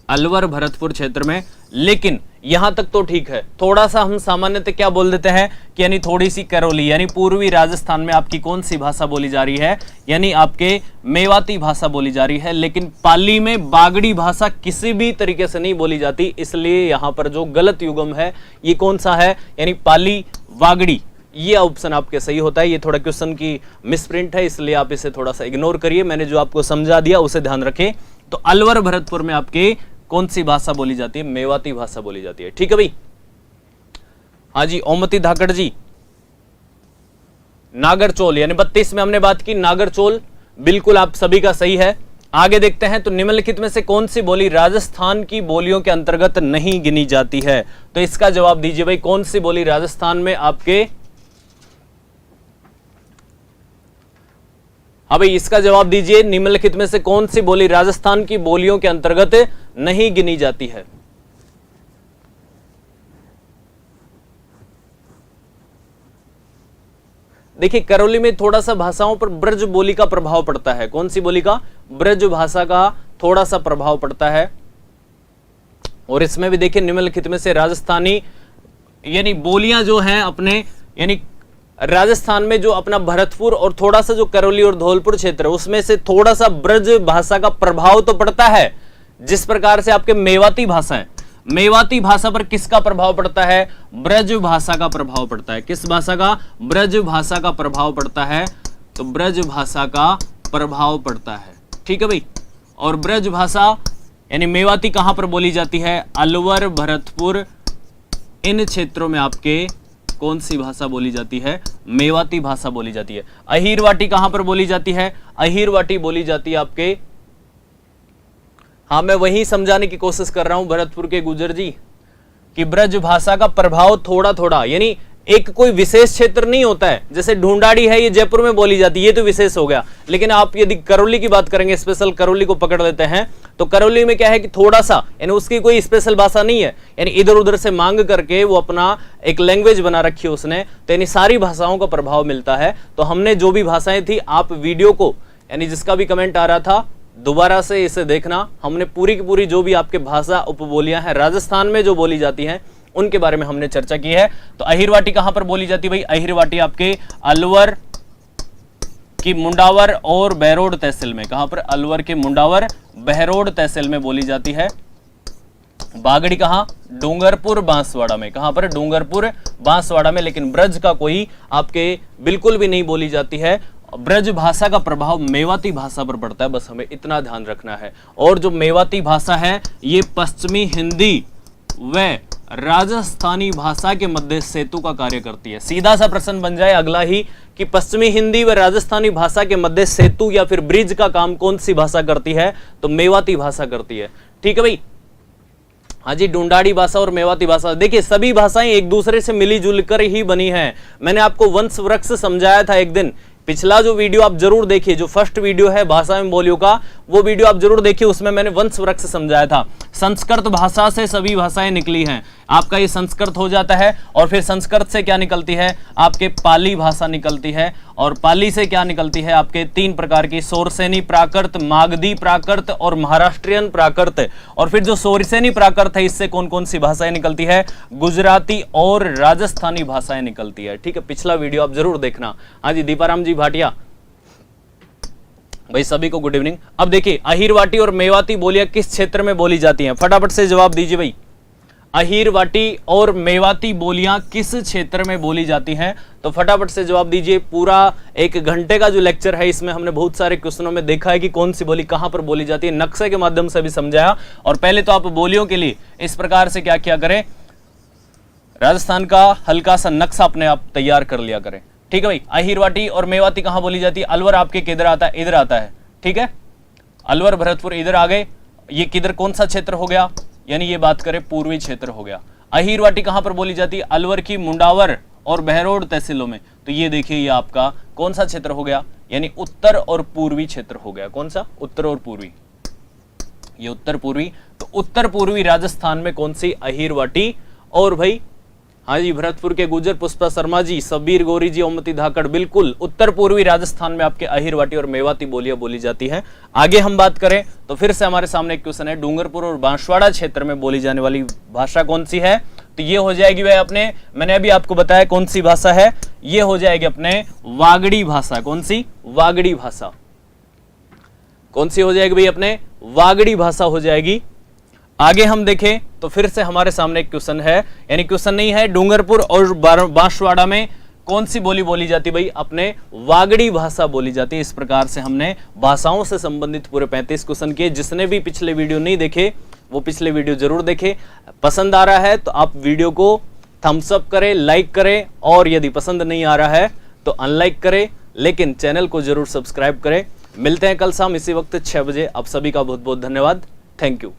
[SPEAKER 1] अलवर भरतपुर क्षेत्र में। लेकिन यहां तक तो ठीक है, थोड़ा सा हम सामान्यतः क्या बोल देते हैं कि यानी थोड़ी सी करौली, यानी पूर्वी राजस्थान में आपकी कौन सी भाषा बोली जा रही है? यानी आपके मेवाती भाषा बोली जा रही है। लेकिन पाली में बागड़ी भाषा किसी भी तरीके से नहीं बोली जाती, इसलिए यहां पर जो गलत युग्म है ये कौन सा है? यानी पाली वागड़ी, ये ऑप्शन आपके सही होता है। ये थोड़ा क्वेश्चन की मिसप्रिंट है, इसलिए आप इसे थोड़ा सा इग्नोर करिए। मैंने जो आपको समझा दिया उसे ध्यान रखें। तो अलवर भरतपुर में आपके कौन सी भाषा बोली जाती है? मेवाती भाषा बोली जाती है। ठीक है भाई, हाँ जी, ओमती धाकड़ जी, नागरचोल यानी 32 में हमने बात की, नागरचोल बिल्कुल आप सभी का सही है। आगे देखते हैं, तो निम्नलिखित में से कौन सी बोली राजस्थान की बोलियों के अंतर्गत नहीं गिनी जाती है? तो इसका जवाब दीजिए भाई, कौन सी बोली राजस्थान में आपके, हाँ भाई इसका जवाब दीजिए, निम्नलिखित में से कौन सी बोली राजस्थान की बोलियों के अंतर्गत नहीं गिनी जाती है? देखिए करौली में थोड़ा सा भाषाओं पर ब्रज बोली का प्रभाव पड़ता है। कौन सी बोली का? ब्रज भाषा का थोड़ा सा प्रभाव पड़ता है। और इसमें भी देखिए निम्नलिखित में से राजस्थानी यानी बोलियां जो हैं अपने, यानी राजस्थान में जो अपना भरतपुर और थोड़ा सा जो करौली और धौलपुर क्षेत्र है उसमें से थोड़ा सा ब्रज भाषा का प्रभाव तो पड़ता है। जिस प्रकार से आपके मेवाती भाषा है, मेवाती भाषा पर किसका प्रभाव पड़ता है? ब्रज भाषा का प्रभाव पड़ता है। किस भाषा का? ब्रज भाषा का प्रभाव पड़ता है। तो ब्रज भाषा का प्रभाव पड़ता है। ठीक है भाई, और ब्रज भाषा यानी मेवाती कहां पर बोली जाती है? अलवर, भरतपुर, इन क्षेत्रों में आपके कौन सी भाषा बोली जाती है? मेवाती भाषा बोली जाती है। अहीरवाटी कहां पर बोली जाती है? अहीरवाटी बोली जाती है आपके, हाँ मैं वही समझाने की कोशिश कर रहा हूं भरतपुर के गुजर जी, कि ब्रज भाषा का प्रभाव थोड़ा थोड़ा, यानी एक कोई विशेष क्षेत्र नहीं होता है। जैसे ढूंढाड़ी है, ये जयपुर में बोली जाती है, ये तो विशेष हो गया। लेकिन आप यदि करौली की बात करेंगे, स्पेशल करौली को पकड़ लेते हैं, तो करौली में क्या है कि थोड़ा सा, यानी उसकी कोई स्पेशल भाषा नहीं है, यानी इधर उधर से मांग करके वो अपना एक लैंग्वेज बना रखी है उसने, तो यानी सारी भाषाओं का प्रभाव मिलता है। तो हमने जो भी भाषाएं थी, आप वीडियो को, यानी जिसका भी कमेंट आ रहा था, दोबारा से इसे देखना। हमने पूरी की पूरी जो भी आपके भाषा उपबोलियां हैं राजस्थान में जो बोली जाती हैं उनके बारे में हमने चर्चा की है। तो अहीरवाटी कहां पर बोली जाती है भाई? अहीरवाटी आपके अलवर की मुंडावर और बहरोड तहसील में। कहां पर? अलवर के मुंडावर, बहरोड तहसील में बोली जाती है। बागड़ी कहां? डूंगरपुर, बांसवाड़ा में। कहां पर? डूंगरपुर, बांसवाड़ा में। लेकिन ब्रज का कोई आपके बिल्कुल भी नहीं बोली जाती है। ब्रज भाषा का प्रभाव मेवाती भाषा पर पड़ता है, बस हमें इतना ध्यान रखना है। और जो मेवाती भाषा है ये पश्चिमी हिंदी व राजस्थानी भाषा के मध्य सेतु का कार्य करती है। सीधा सा प्रश्न बन जाए अगला ही कि पश्चिमी हिंदी व राजस्थानी भाषा के मध्य सेतु या फिर ब्रिज का काम कौन सी भाषा करती है? तो मेवाती भाषा करती है। ठीक है भाई, हाँ जी, ढूंढाड़ी भाषा और मेवाती भाषा, देखिए सभी भाषाएं एक दूसरे से मिली जुलकर ही बनी हैं। मैंने आपको वंश वृक्ष समझाया था एक दिन, पिछला जो वीडियो आप जरूर देखिए, जो फर्स्ट वीडियो है भाषा एवं बोलियों का, वो वीडियो आप जरूर देखिए, उसमें मैंने वंश वृक्ष समझाया था। संस्कृत भाषा से सभी भाषाएं निकली हैं। आपका ये संस्कृत हो जाता है, और फिर संस्कृत से क्या निकलती है? आपके पाली भाषा निकलती है, और पाली से क्या निकलती है? आपके 3 प्रकार की, सोरसेनी प्राकृत, मागधी प्राकृत और महाराष्ट्रियन प्राकृत। और फिर जो सोरसेनी प्राकृत है, इससे कौन कौन सी भाषाएं निकलती है? गुजराती और राजस्थानी भाषाएं निकलती है। ठीक है, पिछला वीडियो आप जरूर देखना। हाँ जी, दीपाराम जी भाटिया भाई, सभी को गुड इवनिंग। अब देखिए अहीरवाटी और मेवाती बोलियां किस क्षेत्र में बोली जाती हैं? फटाफट से जवाब दीजिए भाई। अहीरवाटी और मेवाती बोलियां किस क्षेत्र में बोली जाती हैं? तो फटाफट से जवाब दीजिए। पूरा 1 घंटे का जो लेक्चर है, इसमें हमने बहुत सारे क्वेश्चनों में देखा है कि कौन सी बोली कहां पर बोली जाती है, नक्शे के माध्यम से भी समझाया। और पहले तो आप बोलियों के लिए इस प्रकार से क्या किया करें, राजस्थान का हल्का सा नक्शा अपने आप तैयार कर लिया करें। ठीक है भाई। अहिरवाटी और मेवाती कहां बोली जाती है? अलवर आपके किधर आता है? इधर आता है, ठीक है। अलवर भरतपुर इधर आ गए, ये किधर कौन सा क्षेत्र हो गया? यानी ये बात करें पूर्वी क्षेत्र हो गया। अहिरवाटी कहां पर बोली जाती है? अलवर की मुंडावर और बहरोड तहसीलों में। तो ये देखिए ये आपका कौन सा क्षेत्र हो गया? यानी उत्तर और पूर्वी क्षेत्र हो गया। कौन सा? उत्तर और पूर्वी, ये उत्तर पूर्वी। तो उत्तर पूर्वी राजस्थान में कौन सी? अहिरवाटी। और भाई हाँ जी, भरतपुर के गुजर पुष्पा शर्मा जी, सबीर गौरी जी, ओमती धाकड़, बिल्कुल उत्तर पूर्वी राजस्थान में आपके अहिरवाटी और मेवाती बोलियां बोली जाती है। आगे हम बात करें तो फिर से हमारे सामने एक क्वेश्चन है, डूंगरपुर और बांसवाड़ा क्षेत्र में बोली जाने वाली भाषा कौन सी है? तो ये हो जाएगी भाई अपने, मैंने अभी आपको बताया कौन सी भाषा है, ये हो जाएगी अपने वागड़ी भाषा। कौन सी? वागड़ी भाषा। कौन सी हो जाएगी भाई? अपने वागड़ी भाषा हो जाएगी। आगे हम देखें तो फिर से हमारे सामने एक क्वेश्चन है, यानी क्वेश्चन नहीं है, डूंगरपुर और बांसवाड़ा में कौन सी बोली बोली जाती? भाई अपने वागड़ी भाषा बोली जाती है। इस प्रकार से हमने भाषाओं से संबंधित पूरे 35 क्वेश्चन किए। जिसने भी पिछले वीडियो नहीं देखे वो पिछले वीडियो जरूर देखे। पसंद आ रहा है तो आप वीडियो को थम्स अप करें, लाइक करें, और यदि पसंद नहीं आ रहा है तो अनलाइक करें, लेकिन चैनल को जरूर सब्सक्राइब करें। मिलते हैं कल शाम इसी वक्त 6 बजे। आप सभी का बहुत बहुत धन्यवाद। Thank you.